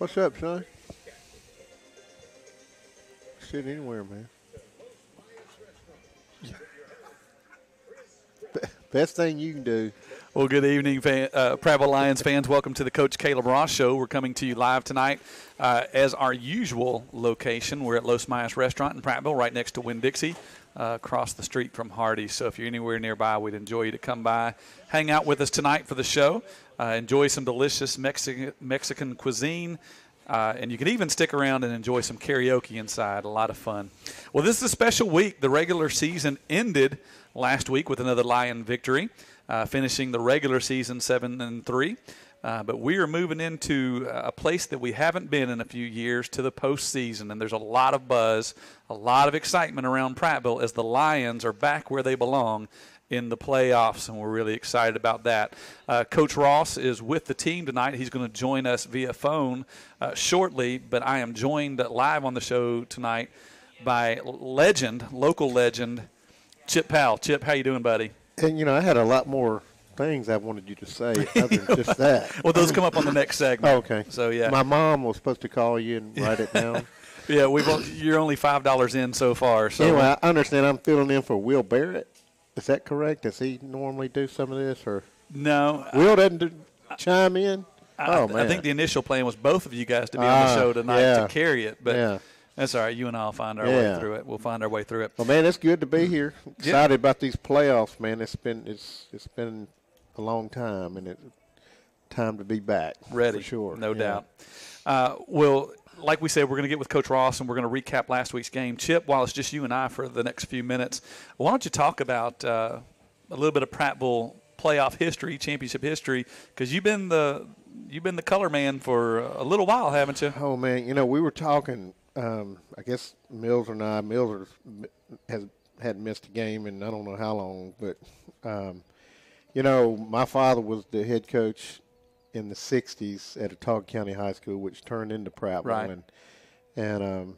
What's up, son? Sit anywhere, man. Best thing you can do. Well, good evening, Prattville Lions fans. Welcome to the Coach Caleb Ross Show. We're coming to you live tonight as our usual location. We're at Los Mayas Restaurant in Prattville, right next to Winn-Dixie, across the street from Hardee's. So if you're anywhere nearby, we'd enjoy you to come by, hang out with us tonight for the show, enjoy some delicious Mexican cuisine. And you can even stick around and enjoy some karaoke inside. A lot of fun. Well, this is a special week. The regular season ended last week with another Lion victory, finishing the regular season 7-3. But we are moving into a place that we haven't been in a few years, to the postseason. And there's a lot of buzz, a lot of excitement around Prattville as the Lions are back where they belong in the playoffs, and we're really excited about that. Coach Ross is with the team tonight. He's going to join us via phone shortly, but I am joined live on the show tonight by local legend, Chip Powell. Chip, how you doing, buddy? And, I had a lot more things I wanted you to say other than just that. Well, those come up on the next segment. Oh, okay. So, yeah. My mom was supposed to call you and write it down. Yeah, you're only $5 in so far. So. Anyway, I understand I'm filling in for Will Barrett. Is that correct? Does he normally do some of this? Or no. Will doesn't chime in? Man. I think the initial plan was both of you guys to be on the show tonight to carry it. But that's all right. You and I will find our way through it. We'll find our way through it. Well, man, it's good to be here. Excited about these playoffs, man. It's been a long time, and it's time to be back. Ready. For sure. No doubt. Well, like we said, we're going to get with Coach Ross, and we're going to recap last week's game. Chip, while it's just you and I for the next few minutes, why don't you talk about a little bit of Prattville playoff history, championship history, because you've been the color man for a little while, haven't you? Oh, man. We were talking, I guess Mills hadn't missed a game in I don't know how long, but, my father was the head coach in the 60s at Autauga County High School, which turned into Prattville. Right. And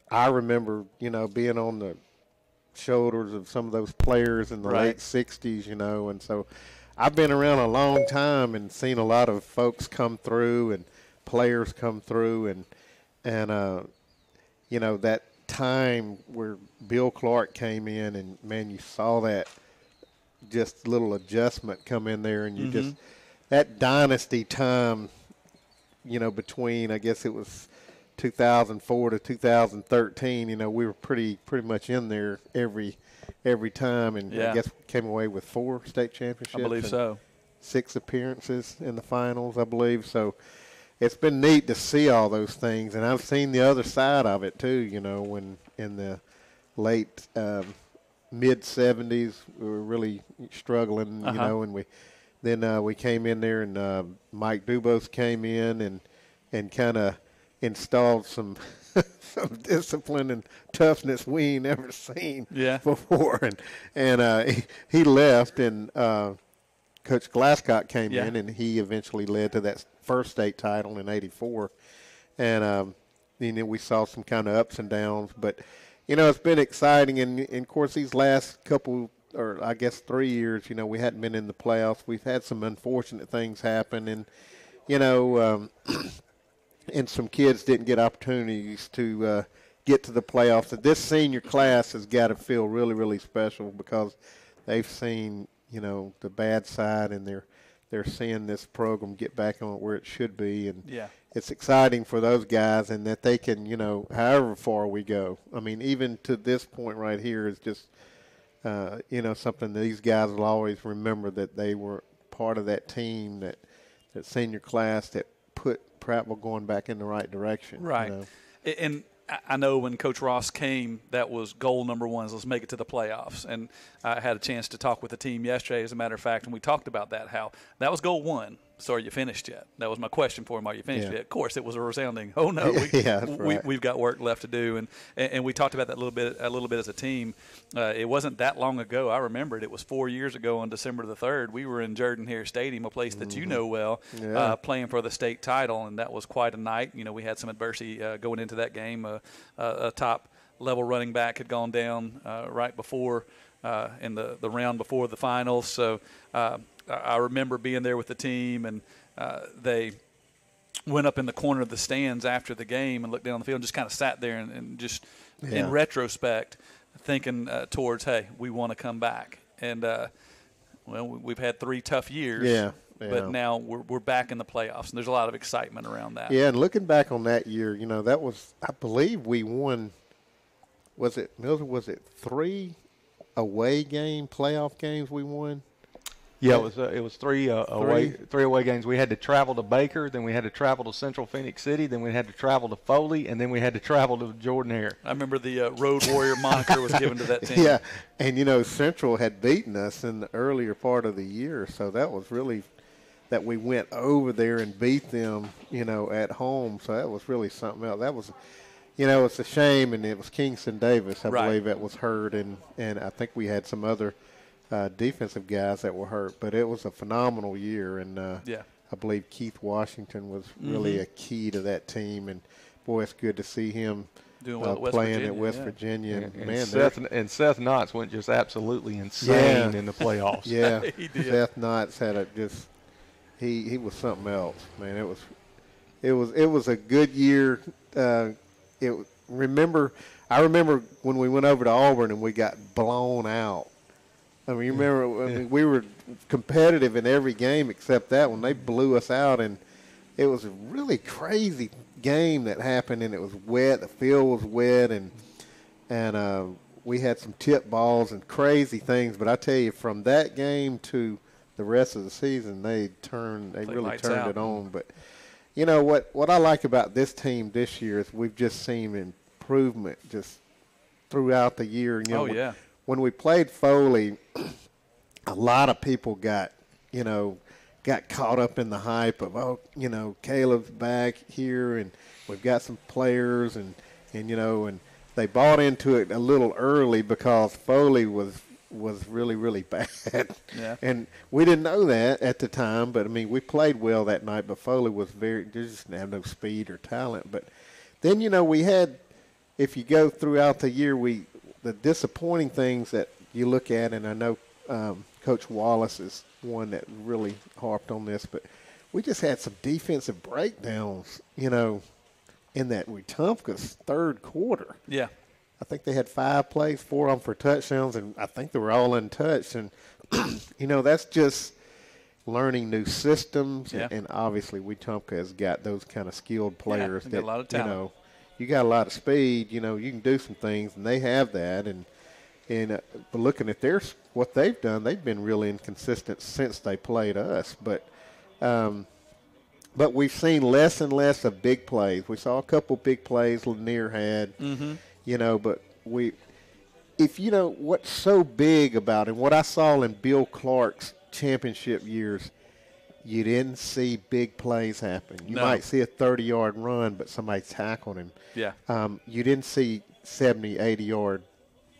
I remember, being on the shoulders of some of those players in the late 60s, and so I've been around a long time and seen a lot of folks come through and players come through and that time where Bill Clark came in and, man, you saw that just little adjustment come in there and you just – that dynasty time, between, I guess it was 2004 to 2013, we were pretty much in there every time, and I guess came away with 4 state championships. I believe so. 6 appearances in the finals, I believe. So it's been neat to see all those things, and I've seen the other side of it too. When in the late mid-'70s we were really struggling, and we came in there and Mike Dubose came in and kind of installed some discipline and toughness we ain't ever seen before. And he left, and Coach Glasscock came in, and he eventually led to that first state title in '84. And then we saw some kind of ups and downs. But, it's been exciting. And, of course, these last couple – or I guess 3 years, we hadn't been in the playoffs. We've had some unfortunate things happen, and, and some kids didn't get opportunities to get to the playoffs. This senior class has got to feel really, really special because they've seen, the bad side, and they're seeing this program get back on where it should be. And it's exciting for those guys, and that they can, however far we go. I mean, even to this point right here is just – something that these guys will always remember, that they were part of that team, that senior class that put Prattville going back in the right direction. Right. And I know when Coach Ross came, that was goal number one, is let's make it to the playoffs. And I had a chance to talk with the team yesterday, as a matter of fact, and we talked about that, how that was goal one. So are you finished yet? That was my question for him. Are you finished yet? Of course, it was a resounding, oh, no. We've got work left to do. And we talked about that a little bit as a team. It wasn't that long ago. I remembered it was 4 years ago on December the 3rd. We were in Jordan-Hare Stadium, a place that you know well, playing for the state title, and that was quite a night. We had some adversity going into that game. A top-level running back had gone down right before in the round before the finals. So I remember being there with the team, and they went up in the corner of the stands after the game and looked down the field and just kind of sat there and just in retrospect thinking towards, hey, we want to come back. And, well, we've had 3 tough years. Yeah. But now we're back in the playoffs, and there's a lot of excitement around that. Yeah, and looking back on that year, that was, I believe we won, was it 3 away game, playoff games we won? Yeah, it was 3 away games. We had to travel to Baker, then we had to travel to Central Phoenix City, then we had to travel to Foley, and then we had to travel to Jordan-Hare. I remember the Road Warrior moniker was given to that team. Yeah, and Central had beaten us in the earlier part of the year, so that was really that we went over there and beat them, at home. So that was really something else. That was, it's a shame, and it was Kingston Davis, I believe, that was hurt, and I think we had some other defensive guys that were hurt, but it was a phenomenal year, and I believe Keith Washington was really a key to that team, and boy, it's good to see him doing well playing at West Virginia. And Seth Knotts went just absolutely insane in the playoffs. Yeah, he did. Seth Knotts had he was something else, man. It was a good year. I remember when we went over to Auburn and we got blown out. I mean, you remember we were competitive in every game except that one. They blew us out, and it was a really crazy game that happened, and it was wet. The field was wet, and we had some tip balls and crazy things. But I tell you, from that game to the rest of the season, they really turned it on. But what I like about this team this year is we've just seen improvement just throughout the year. When we played Foley, a lot of people got caught up in the hype of, Caleb's back here and we've got some players and they bought into it a little early because Foley was really, really bad. Yeah. And we didn't know that at the time, but, we played well that night, but Foley was just didn't have no speed or talent. But then, we had, if you go throughout the year, the disappointing things that you look at, and I know Coach Wallace is one that really harped on this, but we just had some defensive breakdowns, in that Wetumpka's third quarter. Yeah. I think they had 5 plays, 4 of them for touchdowns, and I think they were all untouched. And, that's just learning new systems. Yeah. And obviously Wetumpka has got those kind of skilled players got a lot of talent. You got a lot of speed, you can do some things, and they have that. And but looking at what they've done, they've been really inconsistent since they played us. But we've seen less and less of big plays. We saw a couple big plays Lanier had, but what's so big about it, what I saw in Bill Clark's championship years, you didn't see big plays happen. You might see a 30-yard run, but somebody tackled him. Yeah. You didn't see 70, 80-yard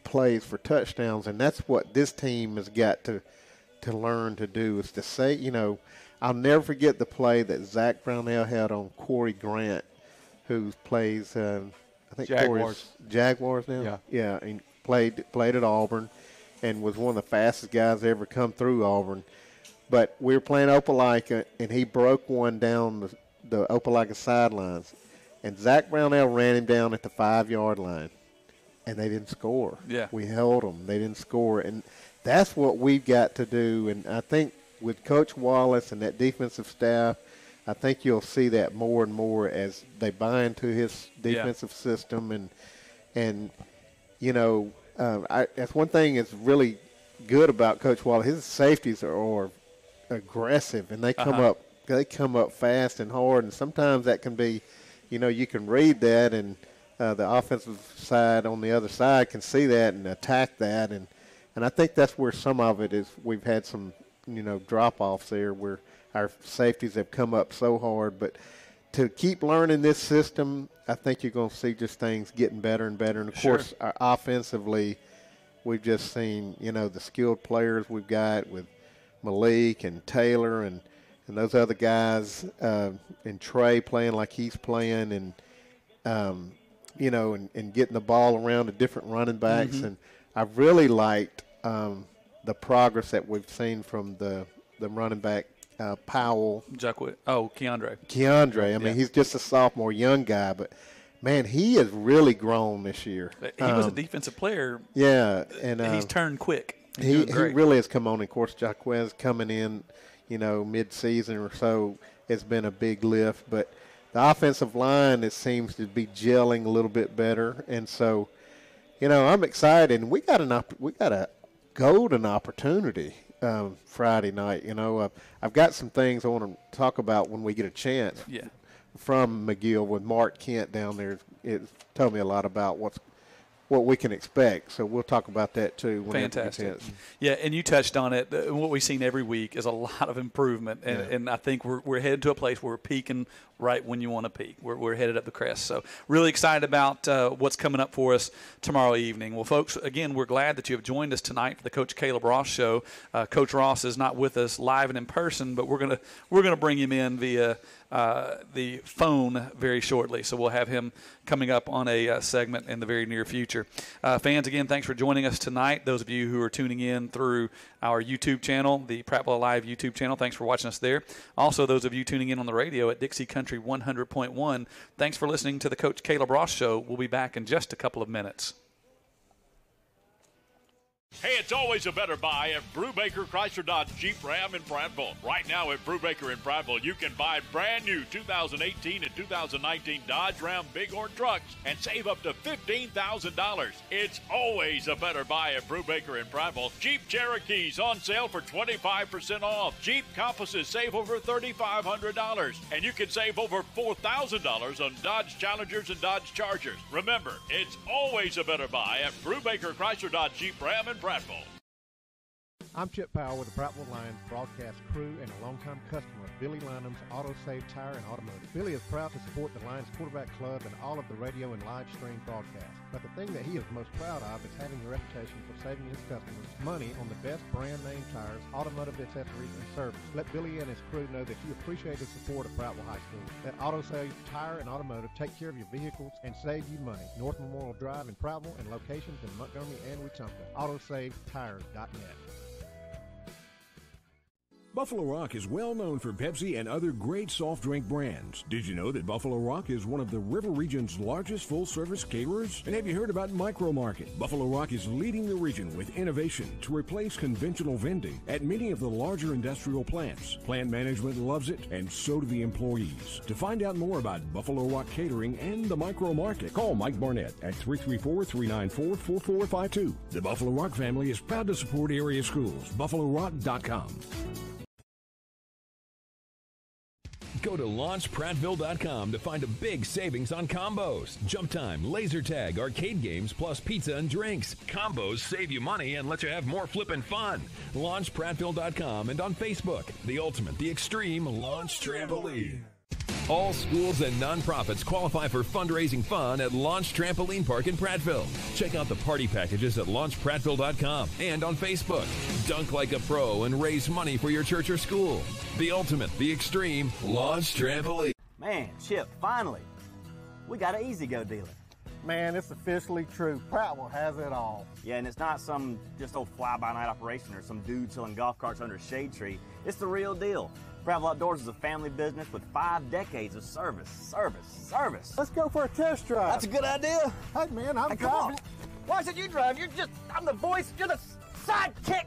plays for touchdowns, and that's what this team has got to learn to do is to say, I'll never forget the play that Zach Brownell had on Corey Grant, who plays, I think Jaguars now? Yeah. Yeah, and played at Auburn and was one of the fastest guys to ever come through Auburn. But we were playing Opelika, and he broke one down the Opelika sidelines. And Zach Brownell ran him down at the 5-yard line, and they didn't score. Yeah. We held them. They didn't score. And that's what we've got to do. And I think with Coach Wallace and that defensive staff, I think you'll see that more and more as they buy into his defensive system. And that's one thing that's really good about Coach Wallace. His safeties are aggressive, and they come up fast and hard, and sometimes that can be, you can read that, and the offensive side on the other side can see that and attack that, and I think that's where some of it is. We've had some drop-offs there where our safeties have come up so hard, but to keep learning this system, I think you're going to see just things getting better and better. And of course, offensively, we've just seen the skilled players we've got with Malik and Taylor and those other guys, and Trey playing like he's playing, and and getting the ball around to different running backs. And I've really liked the progress that we've seen from the running back Powell. Keandre. I mean, he's just a sophomore, young guy, but man, he has really grown this year. He was a defensive player. Yeah, and he's turned quick. He really has come on. Of course, Jaquez coming in, mid-season or so has been a big lift. But the offensive line, it seems to be gelling a little bit better. And so, I'm excited. And we got a golden opportunity Friday night. I've got some things I want to talk about when we get a chance. Yeah. From McGill with Mark Kent down there. It told me a lot about what we can expect. So we'll talk about that too. Fantastic. Yeah, and you touched on it. What we've seen every week is a lot of improvement, and I think we're headed to a place where we're peaking right when you want to peak. We're headed up the crest. So really excited about what's coming up for us tomorrow evening. Well, folks, again, we're glad that you have joined us tonight for the Coach Caleb Ross Show. Coach Ross is not with us live and in person, but we're gonna bring him in via the phone very shortly. So we'll have him coming up on a segment in the very near future. Fans, again, thanks for joining us tonight. Those of you who are tuning in through our YouTube channel, the Prattville Live YouTube channel, thanks for watching us there. Also, those of you tuning in on the radio at Dixie Country 100.1, thanks for listening to the Coach Caleb Ross Show. We'll be back in just a couple of minutes. Hey, it's always a better buy at Brubaker Chrysler Dodge Jeep Ram in Prattville. Right now at Brubaker in Prattville, you can buy brand new 2018 and 2019 Dodge Ram Bighorn trucks and save up to $15,000. It's always a better buy at Brubaker in Prattville. Jeep Cherokees on sale for 25% off. Jeep Compasses save over $3,500. And you can save over $4,000 on Dodge Challengers and Dodge Chargers. Remember, it's always a better buy at Brubaker Chrysler Dodge Jeep Ram in Prattville. I'm Chip Powell with the Prattville Lions broadcast crew and a longtime customer of Billy Lanham's Auto Save Tire and Automotive. Billy is proud to support the Lions quarterback club and all of the radio and live stream broadcasts. But the thing that he is most proud of is having a reputation for saving his customers money on the best brand name tires, automotive accessories, and service. Let Billy and his crew know that you appreciate the support of Prattville High School. Let Auto Save Tire and Automotive take care of your vehicles and save you money. North Memorial Drive in Prattville and locations in Montgomery and Wetumpka. AutoSaveTires.net. Buffalo Rock is well known for Pepsi and other great soft drink brands. Did you know that Buffalo Rock is one of the River Region's largest full-service caterers? And have you heard about Micro Market? Buffalo Rock is leading the region with innovation to replace conventional vending at many of the larger industrial plants. Plant management loves it, and so do the employees. To find out more about Buffalo Rock Catering and the Micro Market, call Mike Barnett at 334-394-4452. The Buffalo Rock family is proud to support area schools. BuffaloRock.com. Go to LaunchPrattville.com to find a big savings on combos. Jump time, laser tag, arcade games, plus pizza and drinks. Combos save you money and let you have more flippin' fun. LaunchPrattville.com and on Facebook. The ultimate, the extreme Launch Trampoline. All schools and nonprofits qualify for fundraising fun at Launch Trampoline Park in Prattville. Check out the party packages at LaunchPrattville.com and on Facebook. Dunk like a pro and raise money for your church or school. The ultimate, the extreme Launch Trampoline. Man, Chip, finally. We got an E-Z-GO dealer. Man, it's officially true. Prattville has it all. Yeah, and it's not some just old fly-by-night operation or some dude selling golf carts under a shade tree. It's the real deal. Prattville Outdoors is a family business with 5 decades of service. Let's go for a test drive. That's a good idea. Hey, man, I'm come driving. on. Why should you drive? I'm the voice. You're the sidekick.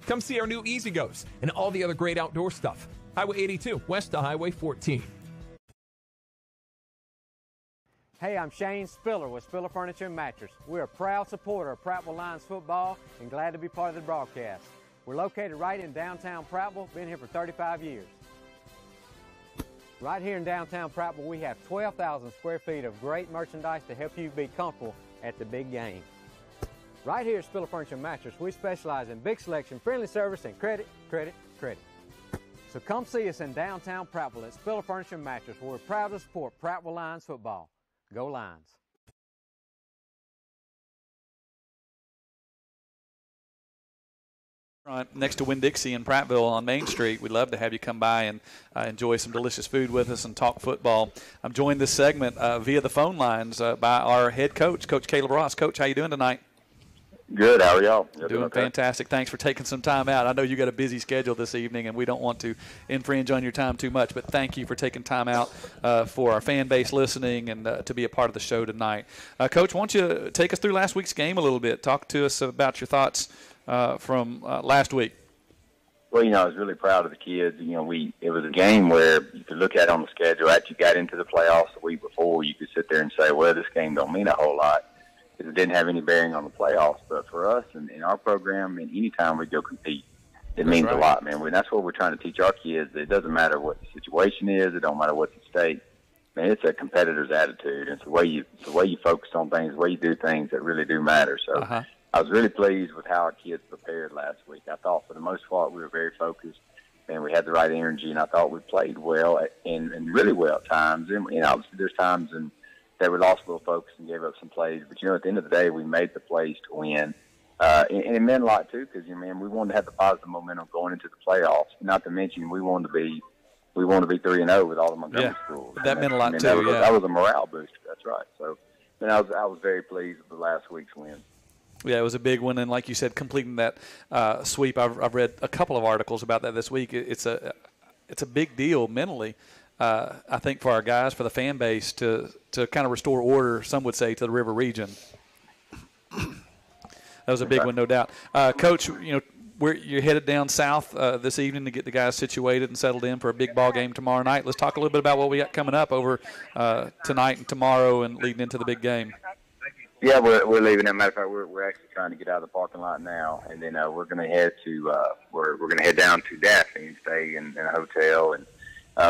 Come see our new E-Z-GOs and all the other great outdoor stuff. Highway 82, west of Highway 14. Hey, I'm Shane Spiller with Spiller Furniture and Mattress. We're a proud supporter of Prattville Lions football and glad to be part of the broadcast. We're located right in downtown Prattville, been here for 35 years. Right here in downtown Prattville, we have 12,000 square feet of great merchandise to help you be comfortable at the big game. Right here at Spiller Furniture and Mattress, we specialize in big selection, friendly service, and credit. So come see us in downtown Prattville at Spiller Furniture and Mattress, where we're proud to support Prattville Lions football. Go Lions. Next to Winn-Dixie in Prattville on Main Street. We'd love to have you come by and enjoy some delicious food with us and talk football. I'm joined this segment via the phone lines by our head coach, Coach Caleb Ross. Coach, how you doing tonight? Good. How are y'all? Doing okay? Fantastic. Thanks for taking some time out. I know you got a busy schedule this evening, and we don't want to infringe on your time too much, but thank you for taking time out for our fan base listening and to be a part of the show tonight. Coach, why don't you take us through last week's game a little bit? Talk to us about your thoughts from last week. Well, I was really proud of the kids. It was a game where you could look at it on the schedule. After you got into the playoffs the week before, you could sit there and say, well, this game don't mean a whole lot. It didn't have any bearing on the playoffs, but for us and in our program, and any time we go compete, it means a lot, man. That's what we're trying to teach our kids. It doesn't matter what the situation is. It don't matter what's at stake. Man, it's a competitor's attitude. It's the way you focus on things, the way you do things that really do matter. So I was really pleased with how our kids prepared last week. I thought for the most part we were very focused, and we had the right energy, and I thought we played well and really well at times. And obviously there's times that we lost a little focus and gave up some plays. But, at the end of the day, we made the plays to win. And it meant a lot, too, because, we wanted to have the positive momentum going into the playoffs. Not to mention we wanted to be 3-0 with all the Montgomery schools. That meant a lot, too, That was a morale booster. That's right. So, I was very pleased with the last week's win. Yeah, it was a big one, and like you said, completing that sweep. I've read a couple of articles about that this week. It's a big deal mentally. I think for our guys, for the fan base, to kind of restore order, some would say, to the River region. That was a big one, no doubt. Coach, you're headed down south this evening to get the guys situated and settled in for a big ball game tomorrow night. Let's talk a little bit about what we got coming up over tonight and tomorrow and leading into the big game. Yeah, we're leaving. As a matter of fact, we're actually trying to get out of the parking lot now, and then we're going to head to we're going to head down to Daphne and stay in a hotel. And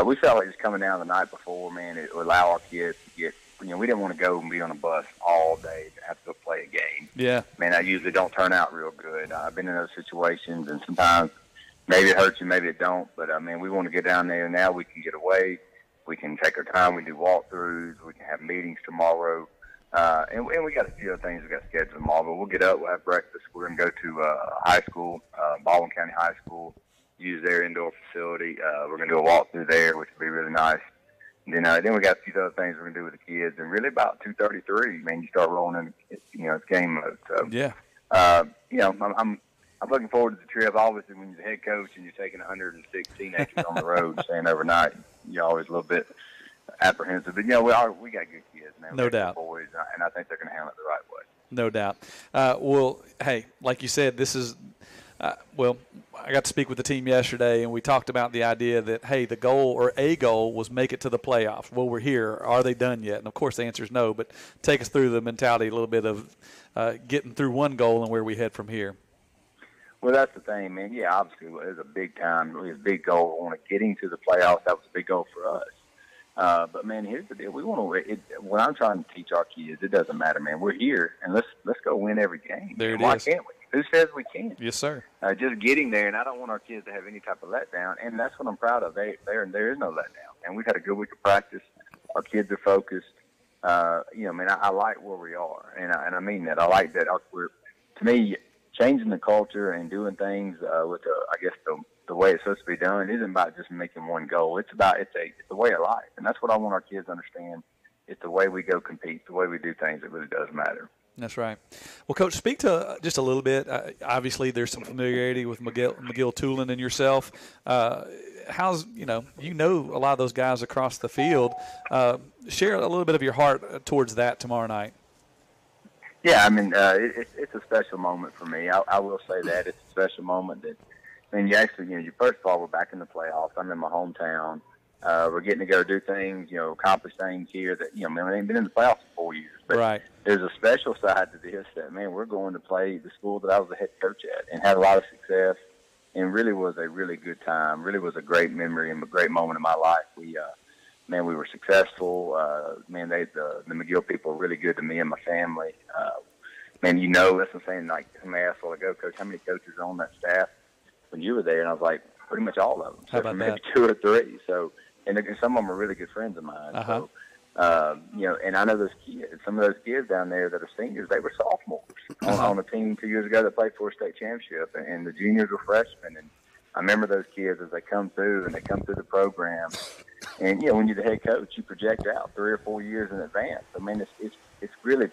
we felt like just coming down the night before, man, it would allow our kids to get. We didn't want to go and be on a bus all day to have to go play a game. Yeah, man, I usually don't turn out real good. I've been in those situations, and sometimes maybe it hurts you, maybe it don't. But we want to get down there now. We can get away. We can take our time. We do walkthroughs. We can have meetings tomorrow. And we got a few other things we got scheduled tomorrow, but we'll get up, we'll have breakfast. We're going to go to high school, Baldwin County High School, use their indoor facility. We're going to do a walkthrough there, which will be really nice. And then we got a few other things we're going to do with the kids. And really about 2:33, man, you start rolling in, it's game mode. So, yeah. I'm looking forward to the trip. Obviously, when you're the head coach and you're taking 106 teenagers on the road, staying overnight, you're always a little bit apprehensive. But, we got good kids, man. No doubt. Boys, and I think they're going to handle it the right way. No doubt. Well, hey, like you said, this is I got to speak with the team yesterday, and we talked about the idea that, hey, the goal or a goal was make it to the playoffs. Well, we're here. Are they done yet? And, of course, the answer is no, but take us through the mentality a little bit of getting through one goal and where we head from here. Well, that's the thing, man. Yeah, obviously, it was a big time. It was a big goal. Getting to the playoffs, that was a big goal for us. But, man, here's the deal. We want to. When I'm trying to teach our kids, it doesn't matter, man. We're here, and let's go win every game. There it Why is. can't we? Who says we can't? Yes, sir. Just getting there, and I don't want our kids to have any type of letdown, and that's what I'm proud of. There is no letdown, and we've had a good week of practice. Our kids are focused. Man, I like where we are, and I mean that. I like that. To me, changing the culture and doing things with the way it's supposed to be done isn't about just making one goal. It's a way of life, and that's what I want our kids to understand. It's the way we go compete, the way we do things. It really does matter. That's right. Well, Coach, speak to just a little bit. Obviously, there's some familiarity with McGill Tulin and yourself. How's a lot of those guys across the field. Share a little bit of your heart towards that tomorrow night. Yeah, it's a special moment for me. I will say that it's a special moment. You first of all, we're back in the playoffs. I'm in my hometown. We're getting to go do things, accomplish things here that, we ain't been in the playoffs for 4 years. But right. There's a special side to this that, man, we're going to play the school that I was the head coach at and had a lot of success and really was a really good time, really was a great memory and a great moment in my life. We were successful. The McGill people were really good to me and my family. That's what I'm saying, like somebody asked a while ago, Coach, how many coaches are on that staff when you were there? And I was like, pretty much all of them. How about maybe that? 2 or 3. So, and some of them are really good friends of mine. Uh-huh. So, and I know those kids, some of those kids down there that are seniors, they were sophomores on a team 2 years ago that played for a state championship, and the juniors were freshmen. And I remember those kids as they come through and they come through the program. And, when you're the head coach, you project out 3 or 4 years in advance. It's really,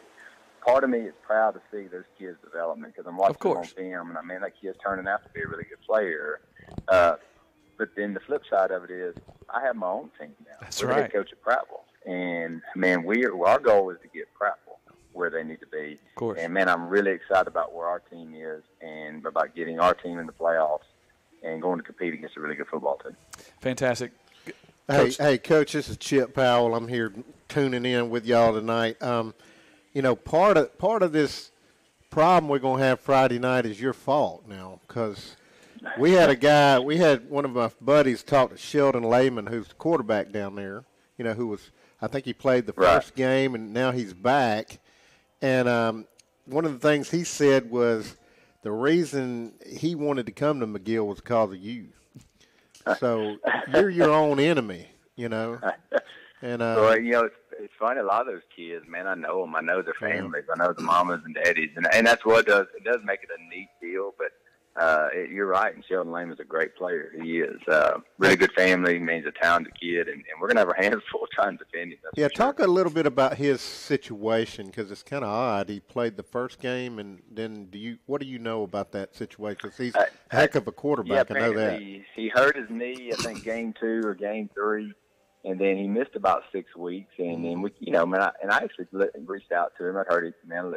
part of me is proud to see those kids' development because I'm watching them on film, and man, that kid's turning out to be a really good player. But then the flip side of it is I have my own team now. That's We're right. head coach at Prattville. And, man, our goal is to get Prattville where they need to be. Of course. And, man, I'm really excited about where our team is and about getting our team in the playoffs and going to compete against a really good football team. Fantastic. Hey, Coach, this is Chip Powell. I'm here tuning in with y'all tonight. You know, part of this problem we're going to have Friday night is your fault now because we had one of my buddies talk to Sheldon Lehman, who's the quarterback down there, you know, I think he played the first game and now he's back. And one of the things he said was the reason he wanted to come to McGill was because of you. So you're your own enemy, you know. And so, you know, it's funny. A lot of those kids, man, I know them. I know their families. I know the mamas and daddies, and that's what it does make it a neat deal. But you're right, and Sheldon Lehman's a great player. He is really good family. He's a talented kid, and we're gonna have our hands full trying to defend him. Yeah, talk a little bit about his situation because it's kind of odd. He played the first game, and then what do you know about that situation? Because he's a heck of a quarterback. I know that. He hurt his knee, I think, game 2 or game 3. And then he missed about 6 weeks, and then we, you know, man, I actually reached out to him. I heard it, man,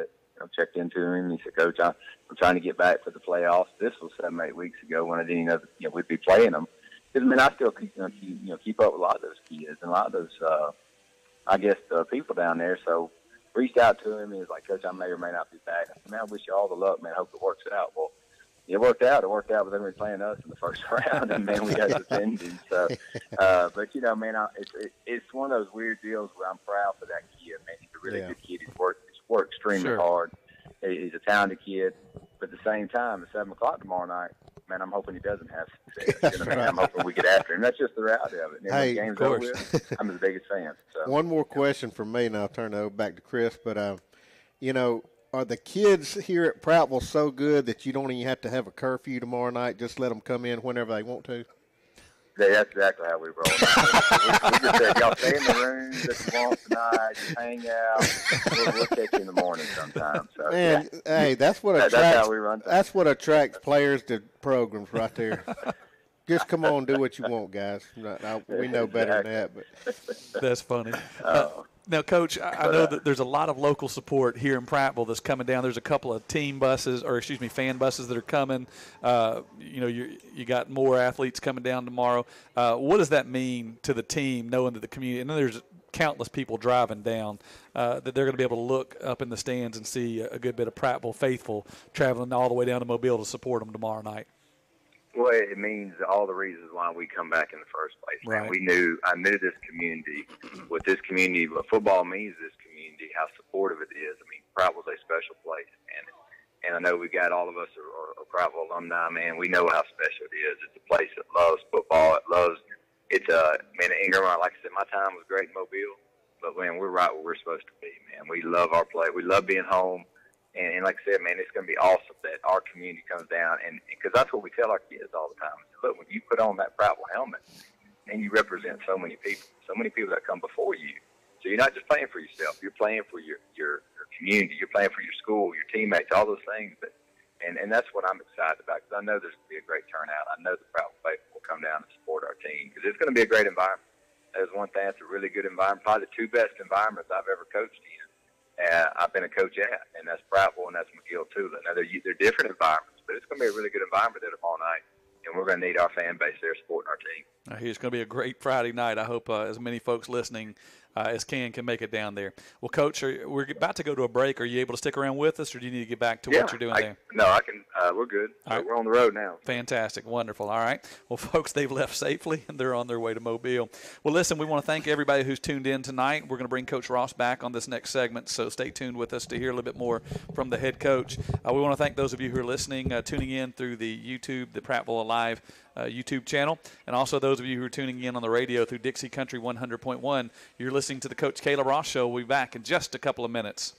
checked into him. And he said, "Coach, I'm trying to get back for the playoffs." This was 7-8 weeks ago when I didn't know that, we'd be playing them. Because I mean, I still keep up with a lot of those kids and a lot of those, I guess, people down there. So reached out to him. He was like, "Coach, I may or may not be back." I said, "Man, I wish you all the luck, man. I hope it works out." Well, it worked out. It worked out with them playing us in the first round, and man, we had to defend him. So, but you know, man, it's one of those weird deals where I'm proud for that kid. Man, he's a really good kid. He's worked extremely hard. He's a talented kid, but at the same time, at 7:00 tomorrow night, man, I'm hoping he doesn't have success. You know, man, I'm hoping we get after him. That's just the reality of it. And when the game's over with, I'm his biggest fan. So. One more question from me, and I'll turn it back to Chris. But you know, are the kids here at Prattville so good that you don't even have to have a curfew tomorrow night? Just let them come in whenever they want to? Yeah, that's exactly how we roll. we just said, y'all stay in the rooms if you want tonight, just hang out. We'll catch you in the morning sometime. So, man, hey, that's what attracts. That's how we run. That's what attracts players to programs right there. Just come on, do what you want, guys. We know better than that, but that's funny. Now, Coach, I know that there's a lot of local support here in Prattville that's coming down. There's a couple of fan buses that are coming. You know, you got more athletes coming down tomorrow. What does that mean to the team, knowing that the community, and then there's countless people driving down, that they're going to be able to look up in the stands and see a good bit of Prattville faithful traveling all the way down to Mobile to support them tomorrow night? Well, it means all the reasons why we come back in the first place. Right. I knew this community, what football means to this community, how supportive it is. I mean, Prattville's a special place, and I know we got all of us are Prattville alumni, man. We know how special it is. It's a place that loves football. Man, Ingram, like I said, my time was great in Mobile, but man, we're right where we're supposed to be, man. We love our play. We love being home. And like I said, man, it's going to be awesome that our community comes down, and because that's what we tell our kids all the time. Look, when you put on that Prattville helmet, and you represent so many people that come before you. So you're not just playing for yourself; you're playing for your community. You're playing for your school, your teammates, all those things. And that's what I'm excited about because I know there's going to be a great turnout. I know the Prattville faithful will come down and support our team because it's going to be a great environment. There's one thing; it's a really good environment, probably the two best environments I've ever coached in. I've been a coach at, and that's Prattville and that's McGill-Tula. Now, they're different environments, but it's going to be a really good environment there tomorrow night, and we're going to need our fan base there supporting our team. It's going to be a great Friday night. I hope as many folks listening as can make it down there. Well, Coach, we're about to go to a break. Are you able to stick around with us, or do you need to get back to what you're doing there? No, I can. We're good. So we're on the road now. Fantastic. Wonderful. All right. Well, folks, they've left safely, and they're on their way to Mobile. Well, listen, we want to thank everybody who's tuned in tonight. We're going to bring Coach Ross back on this next segment, so stay tuned with us to hear a little bit more from the head coach. We want to thank those of you who are listening, tuning in through the YouTube, the Prattville Alive YouTube channel, and also those of you who are tuning in on the radio through Dixie Country 100.1. You're listening to the Coach Caleb Ross Show. We'll be back in just a couple of minutes.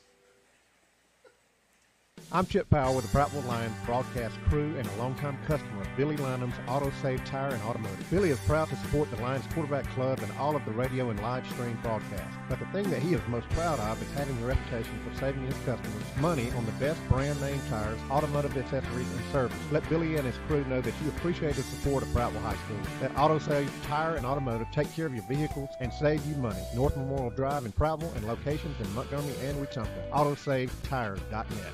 I'm Chip Powell with the Prattville Lions broadcast crew and a longtime customer of Billy Linham's Auto Save Tire and Automotive. Billy is proud to support the Lions Quarterback Club and all of the radio and live stream broadcasts. But the thing that he is most proud of is having a reputation for saving his customers money on the best brand name tires, automotive accessories, and service. Let Billy and his crew know that you appreciate the support of Prattville High School. Let Auto Save Tire and Automotive take care of your vehicles and save you money. North Memorial Drive in Prattville and locations in Montgomery and Wetumpka. AutoSaveTires.net.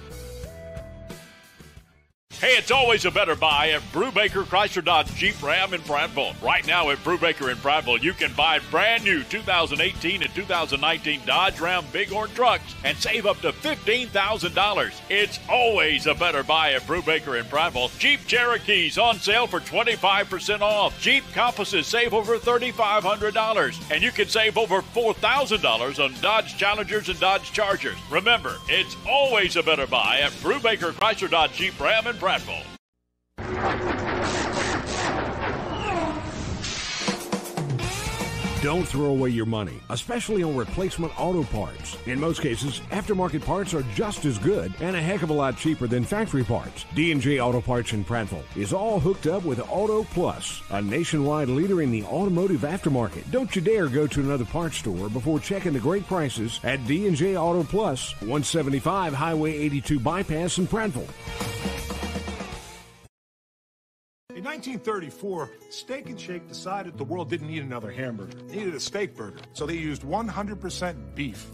Hey, it's always a better buy at Brubaker Chrysler Dodge Jeep Ram in Prattville. Right now at Brubaker in Prattville, you can buy brand new 2018 and 2019 Dodge Ram Bighorn trucks and save up to $15,000. It's always a better buy at Brubaker in Prattville. Jeep Cherokees on sale for 25% off. Jeep Compasses save over $3,500. And you can save over $4,000 on Dodge Challengers and Dodge Chargers. Remember, it's always a better buy at Brubaker Chrysler Dodge Jeep Ram in Prattville. Don't throw away your money, especially on replacement auto parts. In most cases, aftermarket parts are just as good and a heck of a lot cheaper than factory parts. D&J Auto Parts in Prattville is all hooked up with Auto Plus, a nationwide leader in the automotive aftermarket. Don't you dare go to another parts store before checking the great prices at D&J Auto Plus, 175 Highway 82 Bypass in Prattville. In 1934, Steak and Shake decided the world didn't need another hamburger. It needed a steak burger, so they used 100% beef.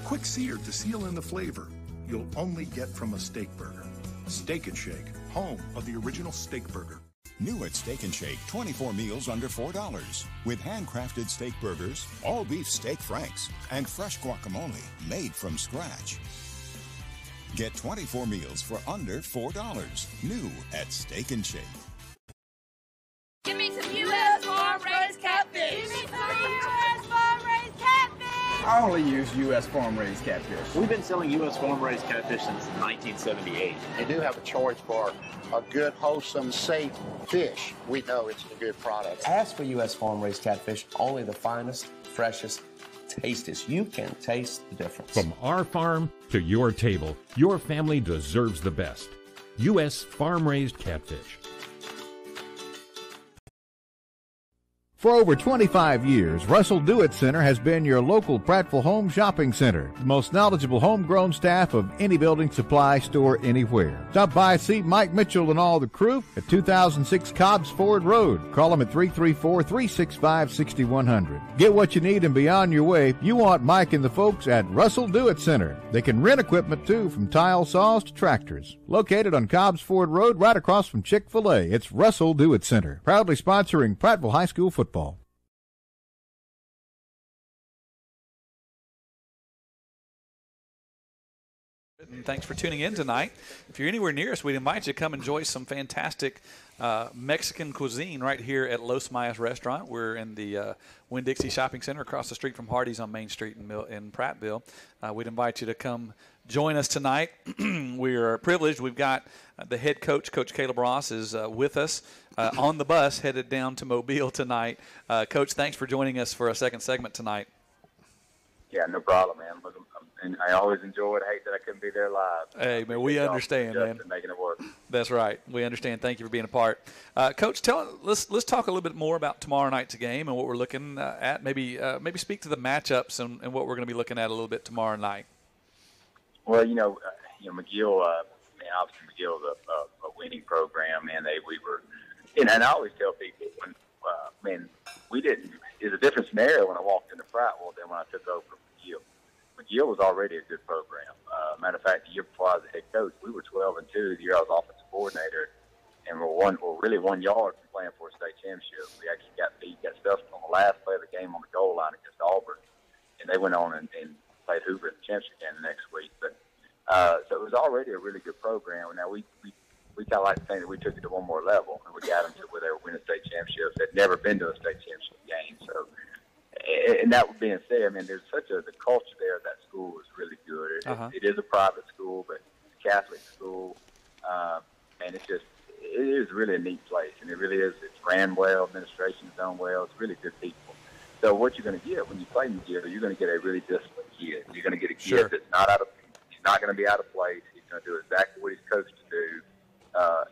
Quick seared to seal in the flavor you'll only get from a steak burger. Steak and Shake, home of the original steak burger. New at Steak and Shake, 24 meals under $4. With handcrafted steak burgers, all beef steak franks, and fresh guacamole made from scratch. Get 24 meals for under $4. New at Steak and Shake. Give me some U.S. farm-raised catfish. Give me some U.S. farm-raised catfish. I only use U.S. farm-raised catfish. We've been selling U.S. farm-raised catfish since 1978. They do have a choice for a good, wholesome, safe fish. We know it's a good product. Ask for U.S. farm-raised catfish, only the finest, freshest, tastiest. You can taste the difference. From our farm to your table, your family deserves the best. U.S. farm-raised catfish. For over 25 years, Russell Do-It Center has been your local Prattville home shopping center. The most knowledgeable homegrown staff of any building supply store anywhere. Stop by, see Mike Mitchell and all the crew at 2006 Cobbs Ford Road. Call them at 334-365-6100. Get what you need and be on your way. You want Mike and the folks at Russell Do-It Center. They can rent equipment too, from tile saws to tractors. Located on Cobbs Ford Road, right across from Chick-fil-A. It's Russell Do-It Center. Proudly sponsoring Prattville High School football. Thanks for tuning in tonight. If you're anywhere near us, we'd invite you to come enjoy some fantastic Mexican cuisine right here at Los Mayas Restaurant. We're in the Winn-Dixie Shopping Center across the street from Hardee's on Main Street in Prattville. We'd invite you to come join us tonight. We are privileged. We've got the head coach, Coach Caleb Ross, is with us on the bus headed down to Mobile tonight. Coach, thanks for joining us for a second segment tonight. Yeah, no problem, man. And I always enjoyed. Hate that I couldn't be there live. Hey, man, we understand, man. Making it work. That's right. We understand. Thank you for being a part. Coach, let's talk a little bit more about tomorrow night's game and what we're looking at. Maybe speak to the matchups and what we're going to be looking at a little bit tomorrow night. Well, McGill. Obviously McGill's a winning program, and we were. And I always tell people we didn't. It's a different scenario when I walked into Prattville than when I took over from McGill. McGill was already a good program. Matter of fact, the year before I was the head coach, we were 12-2. The year I was offensive coordinator, and we're really 1 yard from playing for a state championship. We actually got stuffed on the last play of the game on the goal line against Auburn, and they went on and played Hoover in the championship game the next week. But so it was already a really good program. Now we kind of like to think that we took it to one more level, and we got them to where they were winning state championships. They'd never been to a state championship game, so. And that being said, there's the culture there at that school is really good. It is a private school, but it's a Catholic school, and it is really a neat place, and it really is. It's ran well, administration's done well. It's really good people. So what you're going to get when you play McGill, you're going to get a really disciplined kid. You're going to get a kid that's he's not going to be out of place. He's going to do exactly what he's coached to do.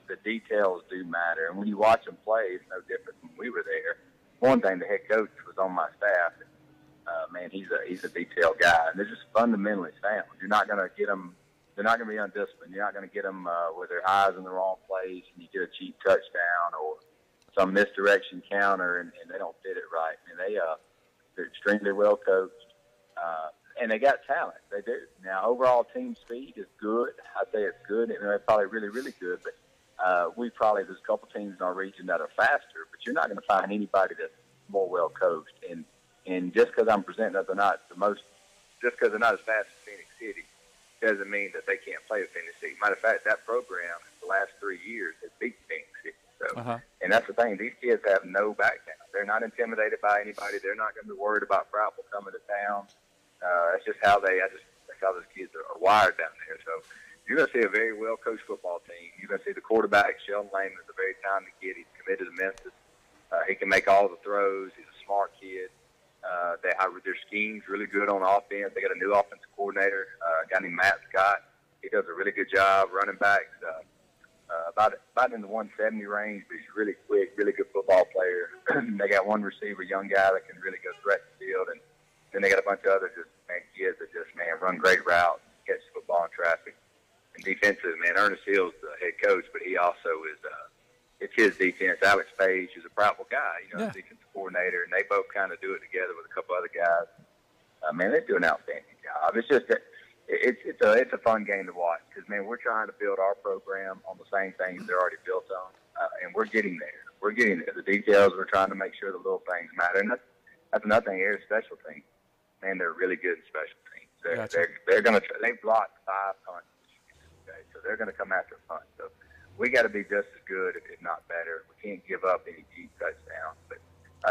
The details do matter. And when you watch him play, it's no different when we were there. One thing, the head coach was on my staff. And, man, he's a detailed guy. And they're just fundamentally sound. You're not going to get them – they're not going to be undisciplined. You're not going to get them with their eyes in the wrong place and you get a cheap touchdown or some misdirection counter and they don't fit it right. I mean, they're extremely well coached. And they got talent. They do. Now, overall team speed is good. I'd say it's good. And they're probably really, really good. But there's a couple teams in our region that are faster, but you're not going to find anybody that's more well coached. And just because I'm presenting that they're not just because they're not as fast as Phoenix City, doesn't mean that they can't play with Phoenix City. Matter of fact, that program the last 3 years has beat Phoenix City. So, and that's the thing. These kids have no back down. They're not intimidated by anybody. They're not going to be worried about Prattville coming to town. That's just how that's how those kids are wired down there. So you're going to see a very well-coached football team. You're going to see the quarterback, Sheldon Lehman, is a very talented kid. He's committed to Memphis. He can make all the throws. He's a smart kid. Their scheme's really good on offense. They got a new offensive coordinator, a guy named Matt Scott. He does a really good job. Running backs, about in the 170 range, but he's really quick, really good football player. They got one receiver, young guy that can really go threat the field, and then they got a bunch of other kids that run great routes, catch football in traffic. And defensive, Ernest Hill's the head coach, but he also is it's his defense. Alex Page is a Prattville guy, the defensive coordinator, and they both kind of do it together with a couple other guys. They do an outstanding job. It's just that it's a fun game to watch because, we're trying to build our program on the same things they're already built on, and we're getting there. We're getting there. The details, we're trying to make sure the little things matter. And that's another thing. Here's special teams. They're really good in special teams. They're going to – they blocked 5 punts today, so they're going to come after a punt. So we got to be just as good, if not better. We can't give up any deep touchdowns. But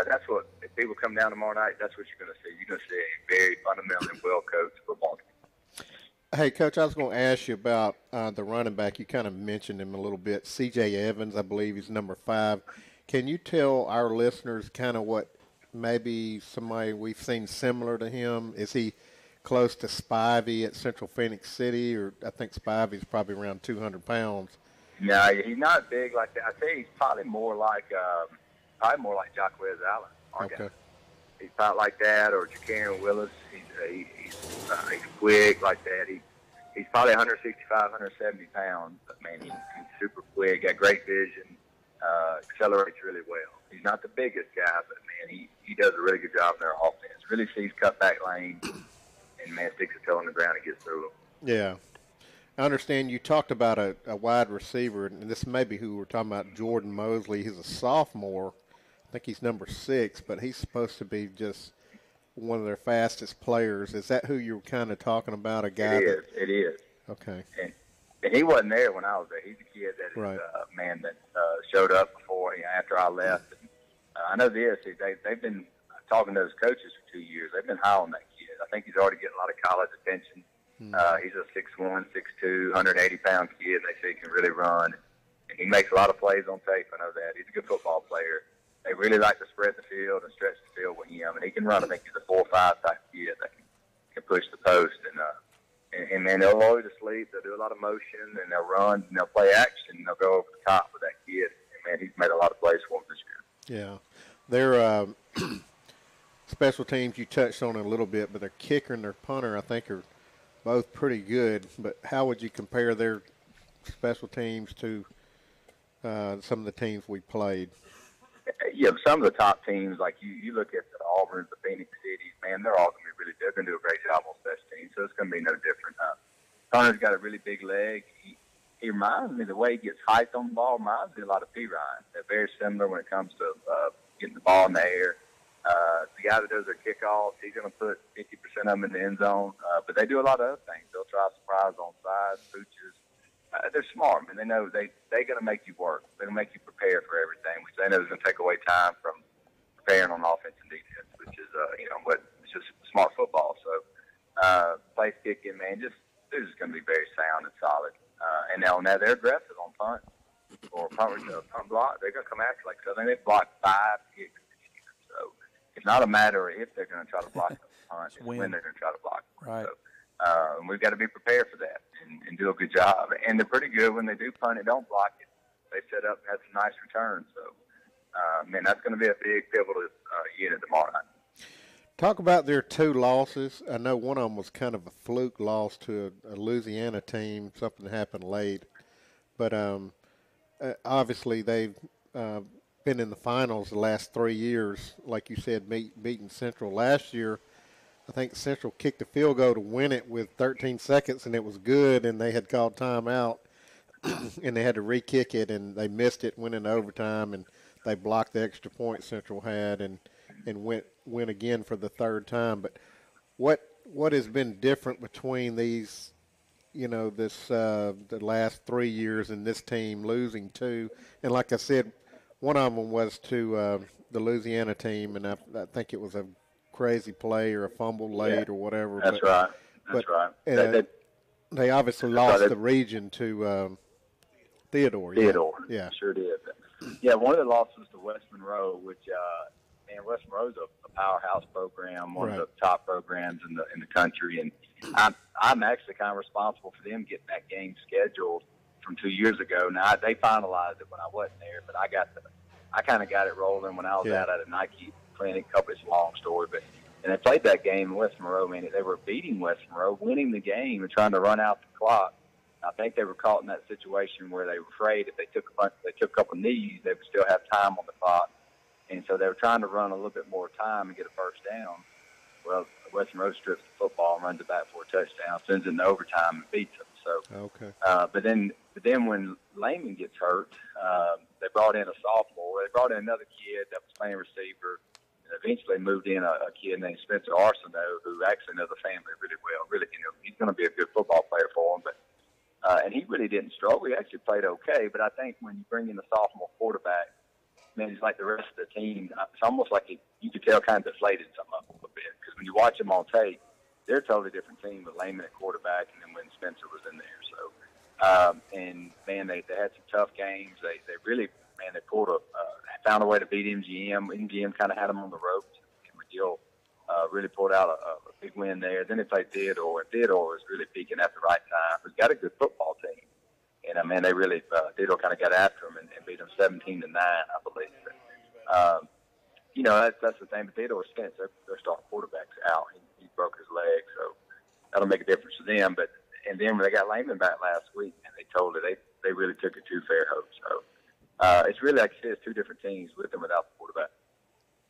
that's what – if people come down tomorrow night, that's what you're going to see. You're going to see a very fundamentally well-coached football team. Hey, Coach, I was going to ask you about the running back. You kind of mentioned him a little bit. C.J. Evans, I believe he's number 5. Can you tell our listeners kind of what maybe somebody we've seen similar to him? Is he close to Spivey at Central Phoenix City? Or I think Spivey's probably around 200 pounds. No, he's not big like that. I think he's probably more like Jacquez Allen. Okay. He's probably like that, or Ja'Karen Willis. He's quick like that. He's probably 165, 170 pounds. But, he's super quick, got great vision, accelerates really well. He's not the biggest guy, but, he does a really good job in their offense. Really sees cutback lanes and, sticks his toe on the ground and gets through them. Yeah. I understand you talked about a wide receiver, and this may be who we're talking about, Jordan Mosley. He's a sophomore. I think he's number 6, but he's supposed to be just one of their fastest players. Is that who you're kind of talking about, a guy? It is. Okay. And he wasn't there when I was there. He's a kid that is that showed up before, after I left. And, I know this. They've been talking to his coaches for 2 years. They've been high on that kid. I think he's already getting a lot of college attention. He's a 6'1", 6'2", 180-pound kid. They say he can really run. And he makes a lot of plays on tape. I know that. He's a good football player. They really like to spread the field and stretch the field with him. And he can run. I think he's a 4-5 type kid that can push the post. And they'll lower the sleep. They'll do a lot of motion, and they'll run, and they'll play action, and they'll go over the top with that kid. And, he's made a lot of plays for him this year. Yeah. Their special teams, you touched on it a little bit, but their kicker and their punter, I think, are both pretty good. But how would you compare their special teams to some of the teams we played? Yeah, some of the top teams, like you look at the Auburns, the Phoenix Cities, they're all going to be they're going to do a great job on special teams, so it's going to be no different. Hunter's got a really big leg. He reminds me, the way he gets height on the ball reminds me a lot of P. Ryan. They're very similar when it comes to getting the ball in the air. The guy that does their kickoffs, he's going to put 50% of them in the end zone, but they do a lot of other things. They'll try surprise on sides, pooches. They're smart, They know they're going to make you work. They're going to make you prepare for everything, which they know is going to take away time from preparing on offense and defense, which is, it's just smart football. So, place kicking, they're just going to be very sound and solid. And now they're aggressive on punt or punt block. They're going to come after I think they've blocked 5 kicks this year. So, it's not a matter of if they're going to try to block the punt, it's when they're going to try to block it. Right. So, And we've got to be prepared for that and do a good job. And they're pretty good when they do punt it, don't block it. They set up and had some nice returns. So, man, that's going to be a big pivotal unit tomorrow night. Talk about their 2 losses. I know one of them was kind of a fluke loss to a Louisiana team. Something happened late. But obviously they've been in the finals the last 3 years. Like you said, beating Central last year. I think Central kicked a field goal to win it with 13 seconds, and it was good, and they had called timeout, and they had to re-kick it, and they missed it, went into overtime, and they blocked the extra point Central had and went again for the 3rd time. But what has been different between these, the last 3 years and this team losing 2? And like I said, one of them was to the Louisiana team, and I think it was a crazy play or a fumble late or whatever. That's right. That's right. They obviously lost the region to Theodore. Yeah, sure did. Yeah, one of the losses to West Monroe, which West Monroe's a powerhouse program, one of the top programs in the country, and I'm actually kind of responsible for them getting that game scheduled from 2 years ago. Now they finalized it when I wasn't there, but I kind of got it rolling when I was out at a Nike clinic. It's a long story, and they played that game in West Monroe. They were beating West Monroe, winning the game, and trying to run out the clock. I think they were caught in that situation where they were afraid if they took a couple knees, they would still have time on the clock, and so they were trying to run a little bit more time and get a first down. Well, West Monroe strips the football and runs it back for a touchdown, sends it into overtime and beats them. So, but then when Lehman gets hurt, they brought in a sophomore. They brought in another kid that was playing receiver. Eventually moved in a kid named Spencer Arsenault, who actually knows the family really well. Really, he's going to be a good football player for him. But and he really didn't struggle. He actually played okay. But I think when you bring in the sophomore quarterback, man, he's like the rest of the team. It's almost like you could tell kind of deflated some of them a bit. Because when you watch them on tape, they're a totally different team with Lehman at quarterback and then when Spencer was in there. So, and man, they had some tough games. They really, man, they found a way to beat MGM. MGM kind of had them on the ropes. And McGill really pulled out a big win there. Then they played Theodore, and Theodore was really peaking at the right time. He's got a good football team. And, man, they really, Theodore kind of got after him and beat them 17-9, I believe. But, that's the thing. But Theodore Spence, their star quarterback's out. He broke his leg, so that'll make a difference for them. And then when they got Lehman back last week, and they told it, they really took it to fair hope. So it's really, like I said, it's 2 different teams with and without the quarterback.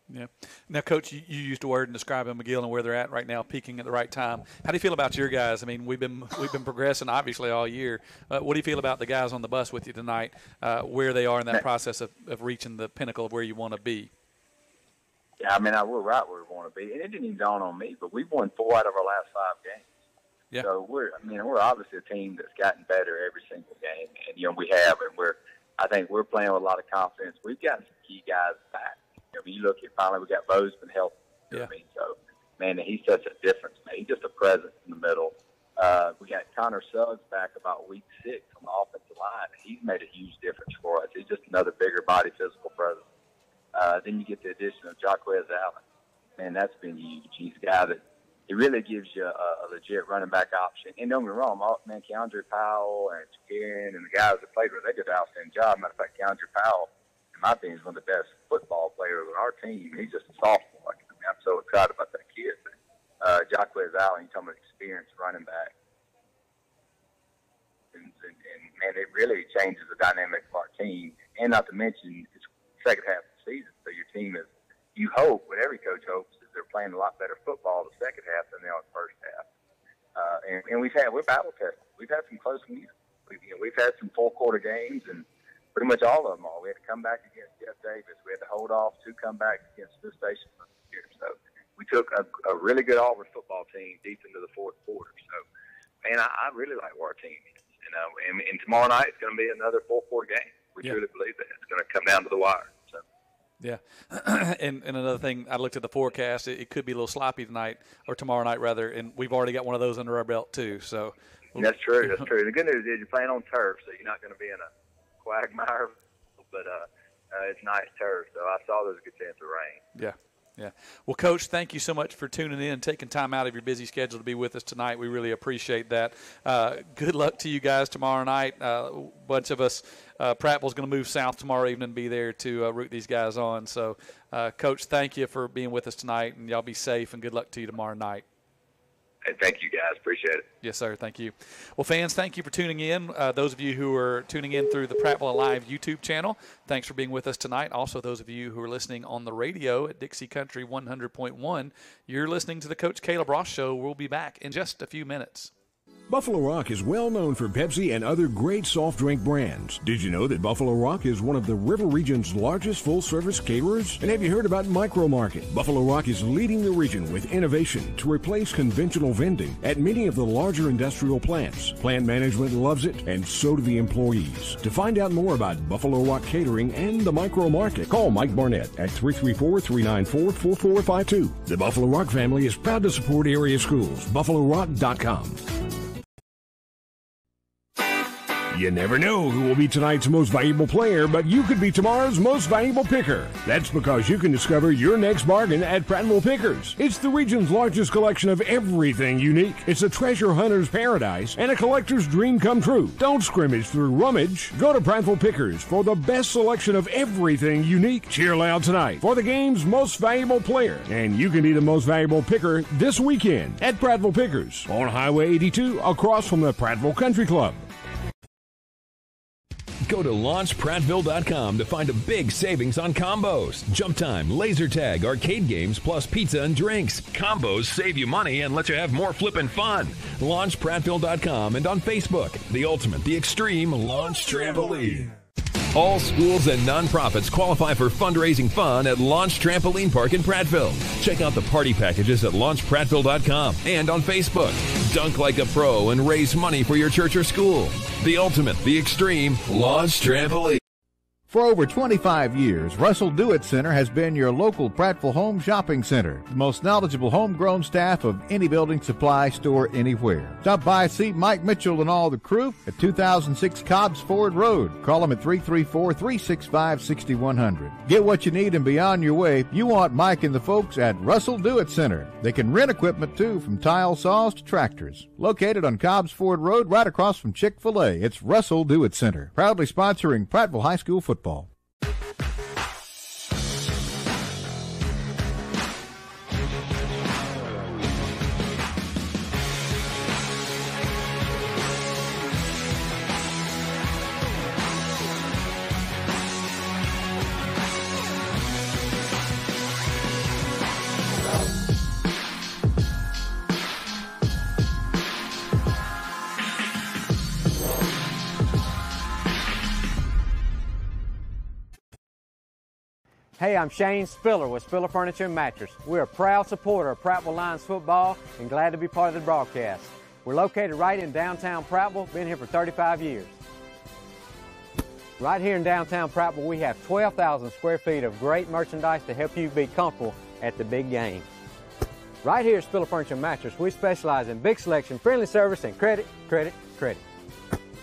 Yeah. Now, Coach, you used a word in describing McGill and where they're at right now, peaking at the right time. How do you feel about your guys? I mean, we've been progressing obviously all year. What do you feel about the guys on the bus with you tonight? Where they are in that process of reaching the pinnacle of where you want to be? Yeah, I mean, we're right where we want to be, and it didn't even dawn on me. But we've won 4 out of our last 5 games. Yeah. So we're obviously a team that's gotten better every single game, and we have, and I think we're playing with a lot of confidence. We've got some key guys back. You look at finally we got Bozeman healthy. You know what I mean? So, man, he's such a difference, man. He's just a presence in the middle. We got Connor Suggs back about week 6 on the offensive line, and he's made a huge difference for us. He's just another bigger body, physical presence. Then you get the addition of Jaquez Allen. Man, that's been huge. He's a guy that he really gives you a legit running back option. And don't get me wrong, man, Keandre Powell and Karen and the guys that played with, they did an outstanding job. Matter of fact, Keandre Powell, in my opinion, is one of the best football players on our team. He's just a sophomore. I'm so excited about that kid. Jaquez Allen, he's talking about experienced running back. And, man, it really changes the dynamic of our team. And not to mention, it's the second half of the season. So your team is, you hope, what every coach hopes, is they're playing a lot better football the second half than they are the first half. And we're battle tested. We've had some close meetings. We've had some 4-quarter games, and pretty much all of them are. We had to come back against Jeff Davis. We had to hold off 2 comebacks against Smith Station this year. So we took a really good Auburn football team deep into the 4th quarter. So, man, I really like where our team is. And tomorrow night it's going to be another 4-quarter game. We truly believe that. It's going to come down to the wire. So. Yeah. and another thing, I looked at the forecast. It could be a little sloppy tonight, or tomorrow night, rather, and we've already got one of those under our belt, too. So that's true. That's true. The good news is you're playing on turf, so you're not going to be in a quagmire, but it's nice turf, so I saw there's a good chance of rain. Yeah. Yeah. Well, Coach, thank you so much for tuning in and taking time out of your busy schedule to be with us tonight. We really appreciate that. Good luck to you guys tomorrow night. A bunch of us, Prattville's going to move south tomorrow evening and be there to root these guys on. So, Coach, thank you for being with us tonight, and y'all be safe, and good luck to you tomorrow night. Hey, thank you, guys. Appreciate it. Yes, sir. Thank you. Well, fans, thank you for tuning in. Those of you who are tuning in through the Prattville Alive YouTube channel, thanks for being with us tonight. Also, those of you who are listening on the radio at Dixie Country 100.1, you're listening to the Coach Caleb Ross Show. We'll be back in just a few minutes. Buffalo Rock is well known for Pepsi and other great soft drink brands. Did you know that Buffalo Rock is one of the River Region's largest full-service caterers? And have you heard about Micro Market? Buffalo Rock is leading the region with innovation to replace conventional vending at many of the larger industrial plants. Plant management loves it, and so do the employees. To find out more about Buffalo Rock Catering and the Micro Market, call Mike Barnett at 334-394-4452. The Buffalo Rock family is proud to support area schools. BuffaloRock.com. You never know who will be tonight's most valuable player, but you could be tomorrow's most valuable picker. That's because you can discover your next bargain at Prattville Pickers. It's the region's largest collection of everything unique. It's a treasure hunter's paradise and a collector's dream come true. Don't scrimmage through rummage. Go to Prattville Pickers for the best selection of everything unique. Cheer loud tonight for the game's most valuable player. And you can be the most valuable picker this weekend at Prattville Pickers on Highway 82 across from the Prattville Country Club. Go to launchprattville.com to find a big savings on combos, jump time, laser tag, arcade games, plus pizza and drinks. Combos save you money and let you have more flippin' fun. Launchprattville.com and on Facebook, the ultimate, the extreme Launch Trampoline. All schools and nonprofits qualify for fundraising fun at Launch Trampoline Park in Prattville. Check out the party packages at launchprattville.com and on Facebook. Dunk like a pro and raise money for your church or school. The ultimate, the extreme Launch Trampoline. For over 25 years, Russell Do-It Center has been your local Prattville home shopping center. The most knowledgeable homegrown staff of any building supply store anywhere. Stop by, see Mike Mitchell and all the crew at 2006 Cobbs Ford Road. Call them at 334-365-6100. Get what you need and be on your way. You want Mike and the folks at Russell Do-It Center. They can rent equipment too, from tile saws to tractors. Located on Cobbs Ford Road, right across from Chick-fil-A. It's Russell Do-It Center. Proudly sponsoring Prattville High School football. Hey, I'm Shane Spiller with Spiller Furniture and Mattress. We're a proud supporter of Prattville Lions football and glad to be part of the broadcast. We're located right in downtown Prattville, been here for 35 years. Right here in downtown Prattville, we have 12,000 square feet of great merchandise to help you be comfortable at the big game. Right here at Spiller Furniture and Mattress, we specialize in big selection, friendly service, and credit.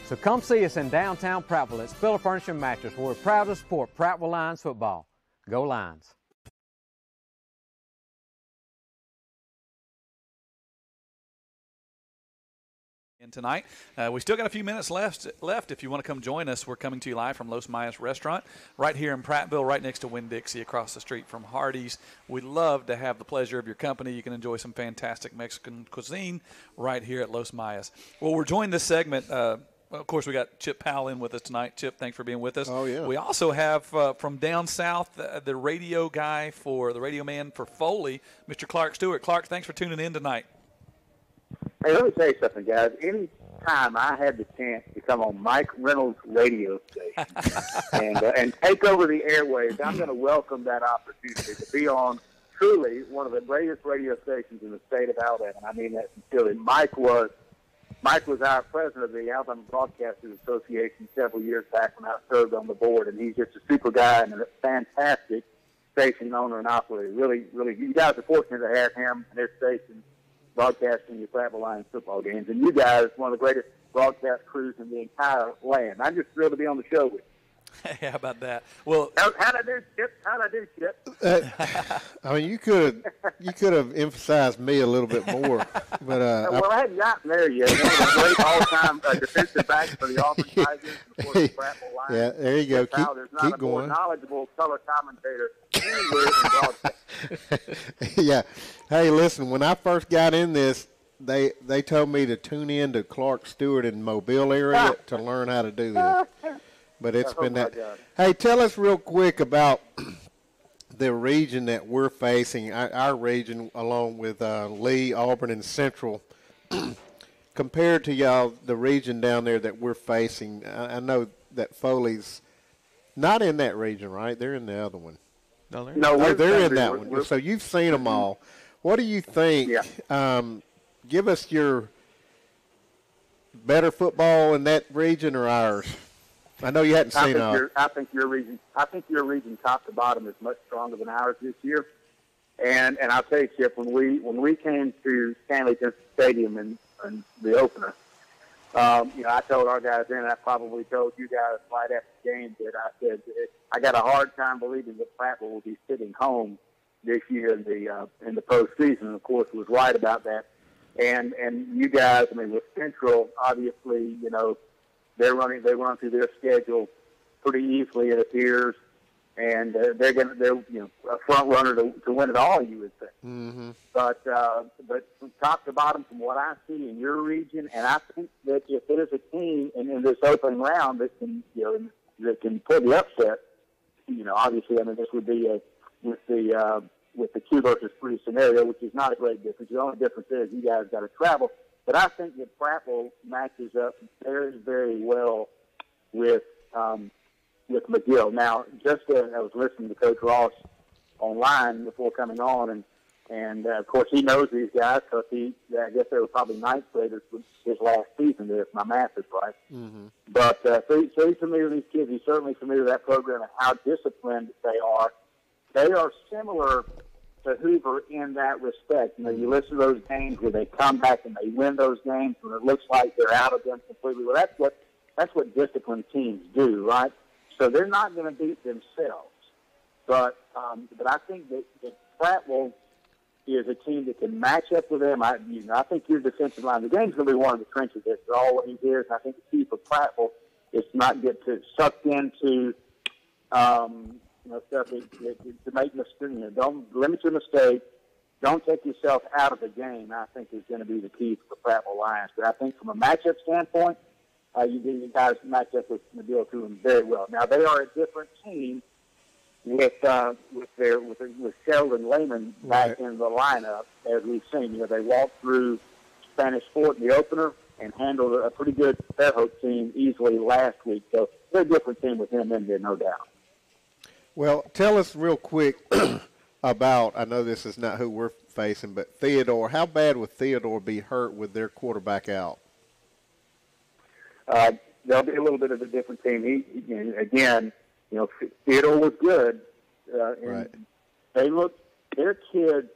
So come see us in downtown Prattville at Spiller Furniture and Mattress, where we're proud to support Prattville Lions football. Go Lions. Tonight, we still got a few minutes left. If you want to come join us, we're coming to you live from Los Mayas Restaurant right here in Prattville, right next to Winn-Dixie, across the street from Hardee's. We'd love to have the pleasure of your company. You can enjoy some fantastic Mexican cuisine right here at Los Mayas. Well, we're joined this segment. Of course, we got Chip Powell in with us tonight. Chip, thanks for being with us. Oh, yeah. We also have from down south the radio guy for the radio man for Foley, Mr. Clark Stewart. Clark, thanks for tuning in tonight. Hey, let me tell you something, guys. Any time I had the chance to come on Mike Reynolds' radio station and take over the airwaves, I'm going to welcome that opportunity to be on truly one of the greatest radio stations in the state of Alabama. I mean that sincerely. Mike was our president of the Alabama Broadcasters Association several years back when I served on the board, and he's just a super guy and a fantastic station owner and operator. Really, you guys are fortunate to have him and his station broadcasting your Prattville Lions football games. And you guys, one of the greatest broadcast crews in the entire land. I'm just thrilled to be on the show with you. Hey, how about that? Well, how'd I do, Chip? I mean, you could have emphasized me a little bit more, but well, I hadn't gotten there yet. One of the great all-time defensive backs for the Auburn Tigers, of course, the Prattville Lions. Yeah, there you go. There's not keep a more going. knowledgeable color commentator anywhere in broadcast. Yeah. Hey, listen. When I first got in this, they told me to tune in to Clark Stewart in Mobile area to learn how to do this. But it's been that. God. Hey, tell us real quick about the region that we're facing, our region, along with Lee, Auburn, and Central, compared to y'all, the region down there that we're facing. I know that Foley's not in that region, right? They're in the other one. No, they're in that one. So you've seen them all. What do you think? Yeah. Give us your better football in that region or ours. I know you hadn't seen I think your region top to bottom is much stronger than ours this year. And I'll tell you, Chip, when we came to Stanley Stadium in the opener, I told our guys then, and I probably told you guys right after the game, that I said I got a hard time believing that Prattville will be sitting home this year in the postseason. And of course, was right about that. And you guys, I mean, with Central, obviously, they run through their schedule pretty easily, it appears, and they're a front runner to win it all, you would think. Mm-hmm. But from top to bottom, from what I see in your region, and I think that if there's a team in this opening round that can pull the upset, obviously, I mean, this would be with the 2 versus 3 scenario, which is not a great difference. The only difference is you guys got to travel. But I think that Prattville matches up very, very well with McGill. Now, just I was listening to Coach Ross online before coming on, and of course he knows these guys because I guess they were probably ninth graders his last season there, if my math is right. Mm-hmm. But so he's familiar with these kids. He's certainly familiar with that program and how disciplined they are. They are similar to Hoover in that respect. You listen to those games where they come back and they win those games when it looks like they're out of them completely. Well, that's what disciplined teams do, right? So they're not going to beat themselves. But I think that Prattville is a team that can match up with them. I think your defensive line, the game's going to be one of the trenches. That's all what he is. I think the key for Prattville is to not get sucked into stuff to make mistakes. Don't limit your mistakes. Don't take yourself out of the game. I think is going to be the key for the Prattville Lions. But I think from a matchup standpoint, you guys match up with McGill doing very well. Now they are a different team with Sheldon Lehman back in the lineup, as we've seen. They walked through Spanish Fort in the opener and handled a pretty good Fairhope team easily last week. So they're a different team with him in there, no doubt. Well, tell us real quick about, I know this is not who we're facing, but Theodore. How bad would Theodore be hurt with their quarterback out? They'll be a little bit of a different team. Theodore was good. Right. Their kids,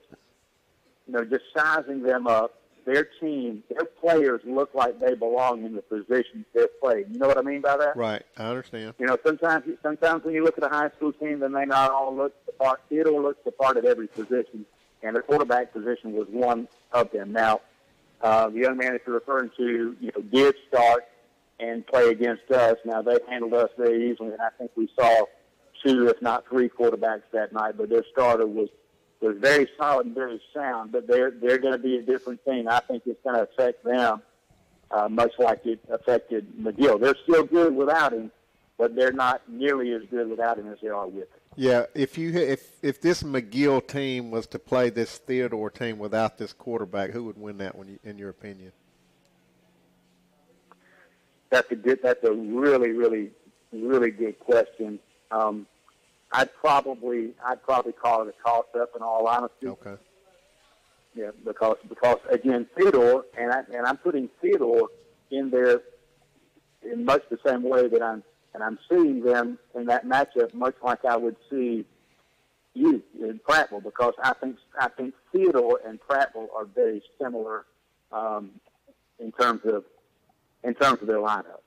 just sizing them up, their team, their players look like they belong in the positions they're playing. You know what I mean by that? Right. I understand. Sometimes when you look at a high school team, they may not all look the part. Theodore looks the part at every position, and the quarterback position was one of them. Now, the young man that you're referring to, did start and play against us. Now, they've handled us very easily, and I think we saw 2, if not 3 quarterbacks that night, but their starter was very solid and very sound, but they're going to be a different team. I think it's going to affect them much like it affected McGill. They're still good without him, but they're not nearly as good without him as they are with him. Yeah, if this McGill team was to play this Theodore team without this quarterback, who would win that one, in your opinion? That's a really, really, really good question. I'd probably call it a toss-up in all honesty. Okay. Yeah, because again, Theodore, and I'm putting Theodore in there in much the same way that I'm seeing them in that matchup, much like I would see you in Prattville, because I think Theodore and Prattville are very similar in terms of their lineup.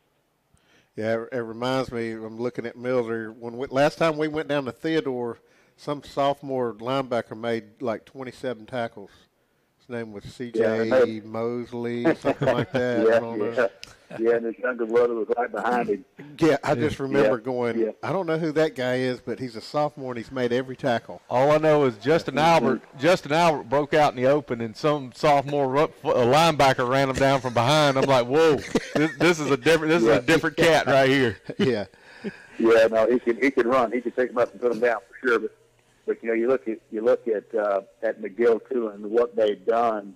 Yeah, it reminds me. I'm looking at Miller. Last time we went down to Theodore, some sophomore linebacker made like 27 tackles. His name was C.J. Mosley, something like that. Yeah, and his younger brother was right behind him. Yeah, I just remember going, I don't know who that guy is, but he's a sophomore and he's made every tackle. All I know is Justin Albert broke out in the open, and some sophomore linebacker ran him down from behind. I'm like, whoa, this is a different cat right here. Yeah. Yeah, no, he could run. He could take him up and put him down for sure. But you look at McGill too, and what they've done,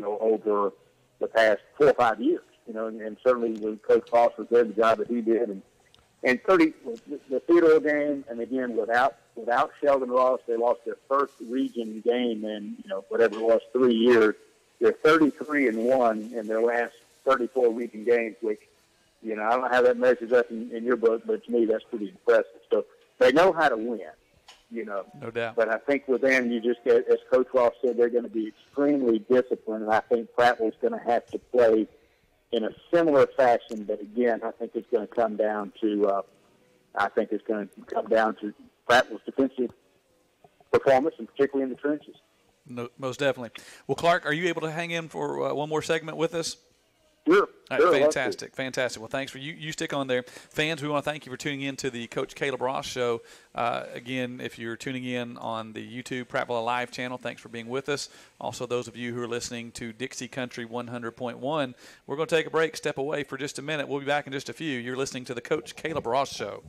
over the past 4 or 5 years. And certainly when Coach Foster did the job that he did, and the Theodore game, and again without Sheldon Ross, they lost their first region game in whatever it was 3 years. They're 33-1 in their last 34 region games, which I don't know how that measures up in your book, but to me that's pretty impressive. So they know how to win. No doubt. But I think with them, you just get, as Coach Ross said, they're going to be extremely disciplined, and I think Prattville's going to have to play in a similar fashion. But again, I think it's going to come down to Prattville's defensive performance, and particularly in the trenches. No, most definitely. Well, Clark, are you able to hang in for one more segment with us? Sure. All right, fantastic. Well, thanks for you stick on there. Fans, we want to thank you for tuning in to the Coach Caleb Ross Show. Again, if you're tuning in on the YouTube Prattville Live channel, thanks for being with us. Also, those of you who are listening to Dixie Country 100.1, we're going to take a break, step away for just a minute. We'll be back in just a few. You're listening to the Coach Caleb Ross Show.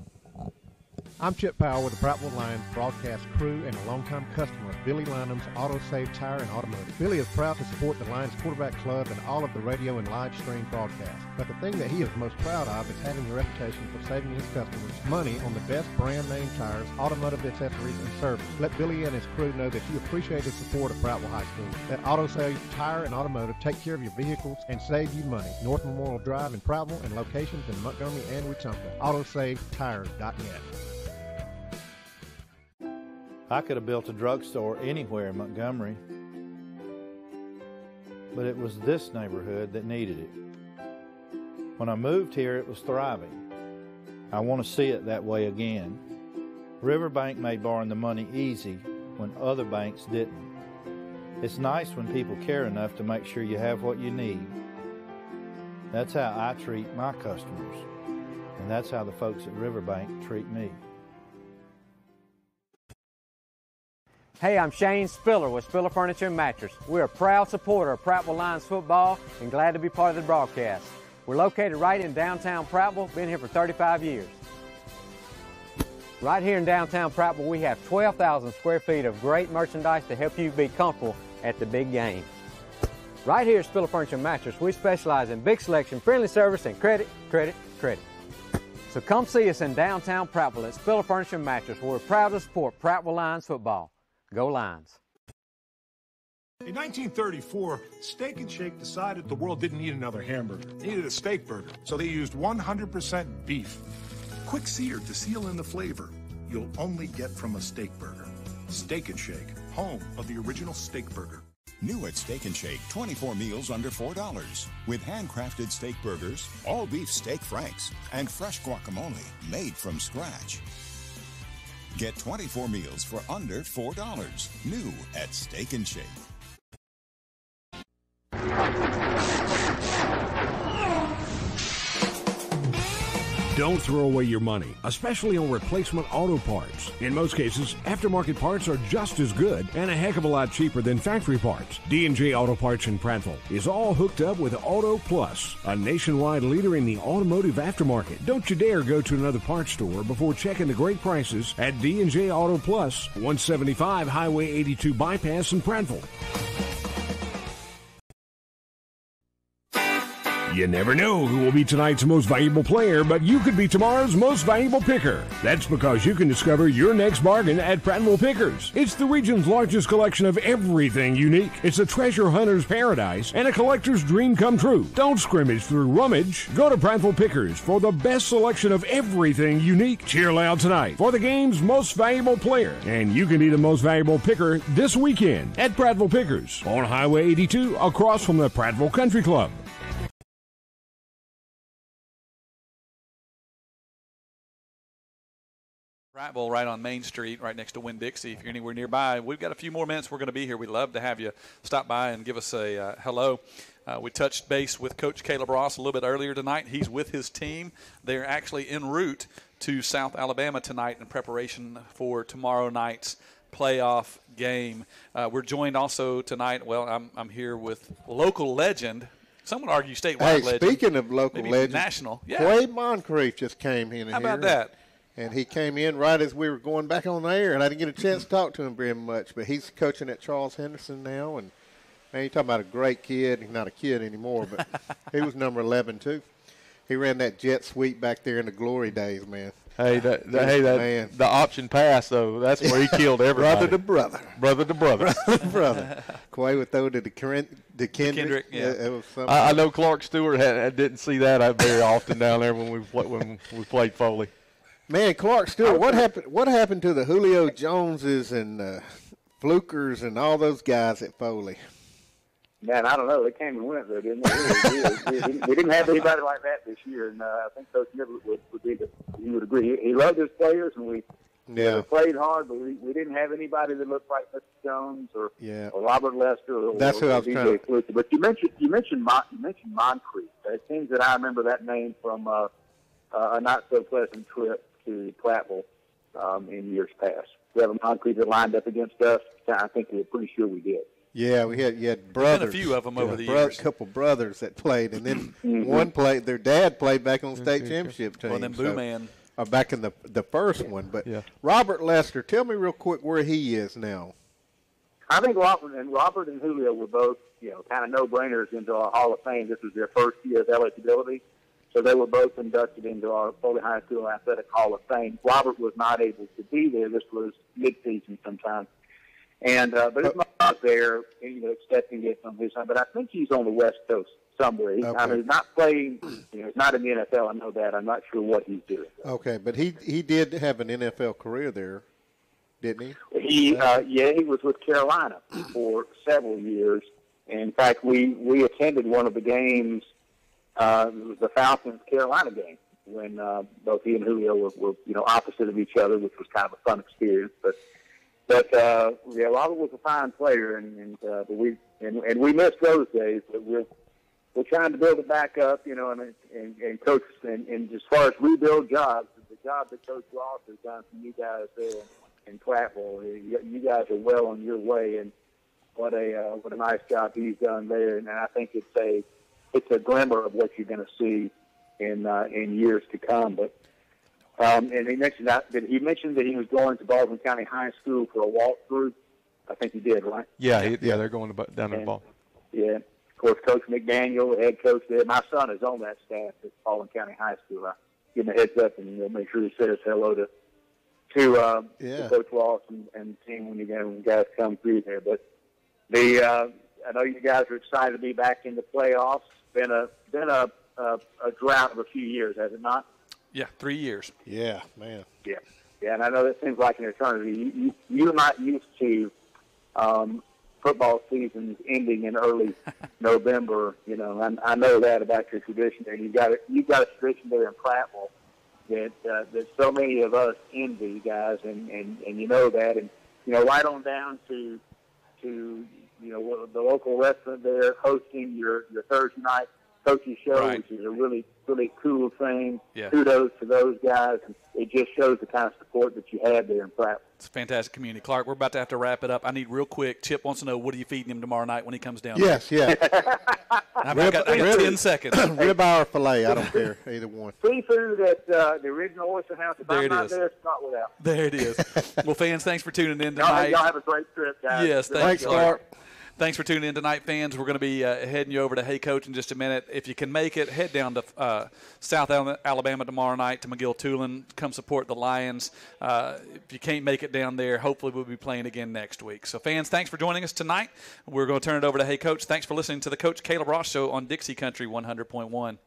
I'm Chip Powell with the Prattville Lions broadcast crew and a longtime customer of Billy Linham's Auto Save Tire and Automotive. Billy is proud to support the Lions Quarterback Club and all of the radio and live stream broadcasts. But the thing that he is most proud of is having a reputation for saving his customers money on the best brand name tires, automotive accessories, and service. Let Billy and his crew know that you appreciate the support of Prattville High School. Let Auto Save Tire and Automotive take care of your vehicles and save you money. North Memorial Drive in Prattville and locations in Montgomery and Wetumpka. AutoSaveTires.net. I could have built a drugstore anywhere in Montgomery, but it was this neighborhood that needed it. When I moved here, it was thriving. I want to see it that way again. Riverbank made borrowing the money easy when other banks didn't. It's nice when people care enough to make sure you have what you need. That's how I treat my customers, and that's how the folks at Riverbank treat me. Hey, I'm Shane Spiller with Spiller Furniture and Mattress. We're a proud supporter of Prattville Lions football and glad to be part of the broadcast. We're located right in downtown Prattville, been here for 35 years. Right here in downtown Prattville, we have 12,000 square feet of great merchandise to help you be comfortable at the big game. Right here at Spiller Furniture and Mattress, we specialize in big selection, friendly service, and credit. So come see us in downtown Prattville at Spiller Furniture and Mattress, where we're proud to support Prattville Lions football. Go Lions. In 1934, Steak and Shake decided the world didn't need another hamburger. It needed a steak burger. So they used 100% beef. Quick seared to seal in the flavor you'll only get from a steak burger. Steak and Shake, home of the original steak burger. New at Steak and Shake, 24 meals under $4. With handcrafted steak burgers, all beef steak franks, and fresh guacamole made from scratch. Get 24 meals for under $4. New at Steak and Shake. Don't throw away your money, especially on replacement auto parts. In most cases, aftermarket parts are just as good and a heck of a lot cheaper than factory parts. D&J Auto Parts in Prattville is all hooked up with Auto Plus, a nationwide leader in the automotive aftermarket. Don't you dare go to another parts store before checking the great prices at D&J Auto Plus, 175 Highway 82 Bypass in Prattville. You never know who will be tonight's most valuable player, but you could be tomorrow's most valuable picker. That's because you can discover your next bargain at Prattville Pickers. It's the region's largest collection of everything unique. It's a treasure hunter's paradise and a collector's dream come true. Don't scrimmage through rummage. Go to Prattville Pickers for the best selection of everything unique. Cheer loud tonight for the game's most valuable player, and you can be the most valuable picker this weekend at Prattville Pickers on Highway 82 across from the Prattville Country Club. Prattville, right on Main Street, right next to Winn-Dixie. If you're anywhere nearby, we've got a few more minutes. We're going to be here. We'd love to have you stop by and give us a hello. We touched base with Coach Caleb Ross a little bit earlier tonight. He's with his team. They're actually en route to South Alabama tonight in preparation for tomorrow night's playoff game. We're joined also tonight, I'm here with local legend. Some would argue statewide legend. Speaking of local legend, national. Yeah. Quade Moncrief just came in here. How about that? And he came in right as we were going back on the air, and I didn't get a chance to talk to him very much, but he's coaching at Charles Henderson now. And, man, you're talking about a great kid. He's not a kid anymore, but he was number 11, too. He ran that jet sweep back there in the glory days, man. Hey, the option pass, though, that's where he killed everybody. Brother to brother. Brother to brother. Brother to brother. Quay would throw to the Kendrick. Yeah. It was something. I know Clark Stewart didn't see that very often down there when we played Foley. Man, Clark Stewart, what happened to the Julio Joneses and Flukers and all those guys at Foley? Man, I don't know. They came and went, though, didn't they? We didn't have anybody like that this year, and I think Coach Niblett would agree. He loved his players, and we played hard, but we didn't have anybody that looked like Mr. Jones or Robert Lester. That's who I was trying to. Fluker. But you mentioned Moncrief. It seems that I remember that name from a not so pleasant trip to Prattville in years past. We have a Moncrief that lined up against us. I think we're pretty sure we did. Yeah, we had brothers. Been a few of them over the years. A couple brothers that played, and then one played. Their dad played back on the state championship team. Well, then Boo Man. Back in the first one. But Robert Lester, tell me real quick where he is now. I think Robert and Julio were both, kind of no-brainers into our Hall of Fame. This was their first year of eligibility, so they were both inducted into our Foley High School Athletic Hall of Fame. Robert was not able to be there. This was mid-season sometime. And but his mom was there, accepting it from his son. But I think he's on the West Coast somewhere. He's not playing. He's not in the NFL. I know that. I'm not sure what he's doing. Okay, but he did have an NFL career there, didn't he? He was with Carolina for several years. And in fact, we attended one of the games. It was the Falcons Carolina game when both he and Julio were opposite of each other, which was kind of a fun experience. But Robert was a fine player, and we missed those days. But we're trying to build it back up, and coach, and as far as rebuild jobs, the job that Coach Ross has done for you guys there in Prattville, you guys are well on your way, and what a nice job he's done there. And I think it's a glimmer of what you're going to see in years to come, but. And he mentioned that he was going to Baldwin County High School for a walkthrough. I think he did, right? Yeah, they're going down to the ball. Yeah, of course, Coach McDaniel, the head coach there. My son is on that staff at Baldwin County High School. I give him a heads up and make sure he says hello to Coach Ross and the team when you guys come through there. But I know you guys are excited to be back in the playoffs. Been a drought of a few years, has it not? Yeah, 3 years. Yeah, man. Yeah, and I know that seems like an eternity. You're not used to football seasons ending in early November. I know that about your tradition there. You've got a tradition there in Prattville that so many of us envy, guys, and you know that, and right on down to the local restaurant there hosting your Thursday night coaching show, which is a really, really cool thing. Yeah. Kudos to those guys. And it just shows the kind of support that you have there in Prattville. It's a fantastic community. Clark, we're about to have to wrap it up. I need real quick. Chip wants to know, what are you feeding him tomorrow night when he comes down? Yes, yeah. I got 10 seconds. Ribeye or filet, I don't care. Either one. Seafood at the original Oyster House. If I'm not there, it's not without. There it is. Well, fans, thanks for tuning in tonight. Y'all have a great trip, guys. Yes, thanks, Clark. Thanks for tuning in tonight, fans. We're going to be heading you over to Hey Coach in just a minute. If you can make it, head down to South Alabama tomorrow night to McGill-Tulane. Come support the Lions. If you can't make it down there, hopefully we'll be playing again next week. So, fans, thanks for joining us tonight. We're going to turn it over to Hey Coach. Thanks for listening to the Coach Caleb Ross Show on Dixie Country 100.1.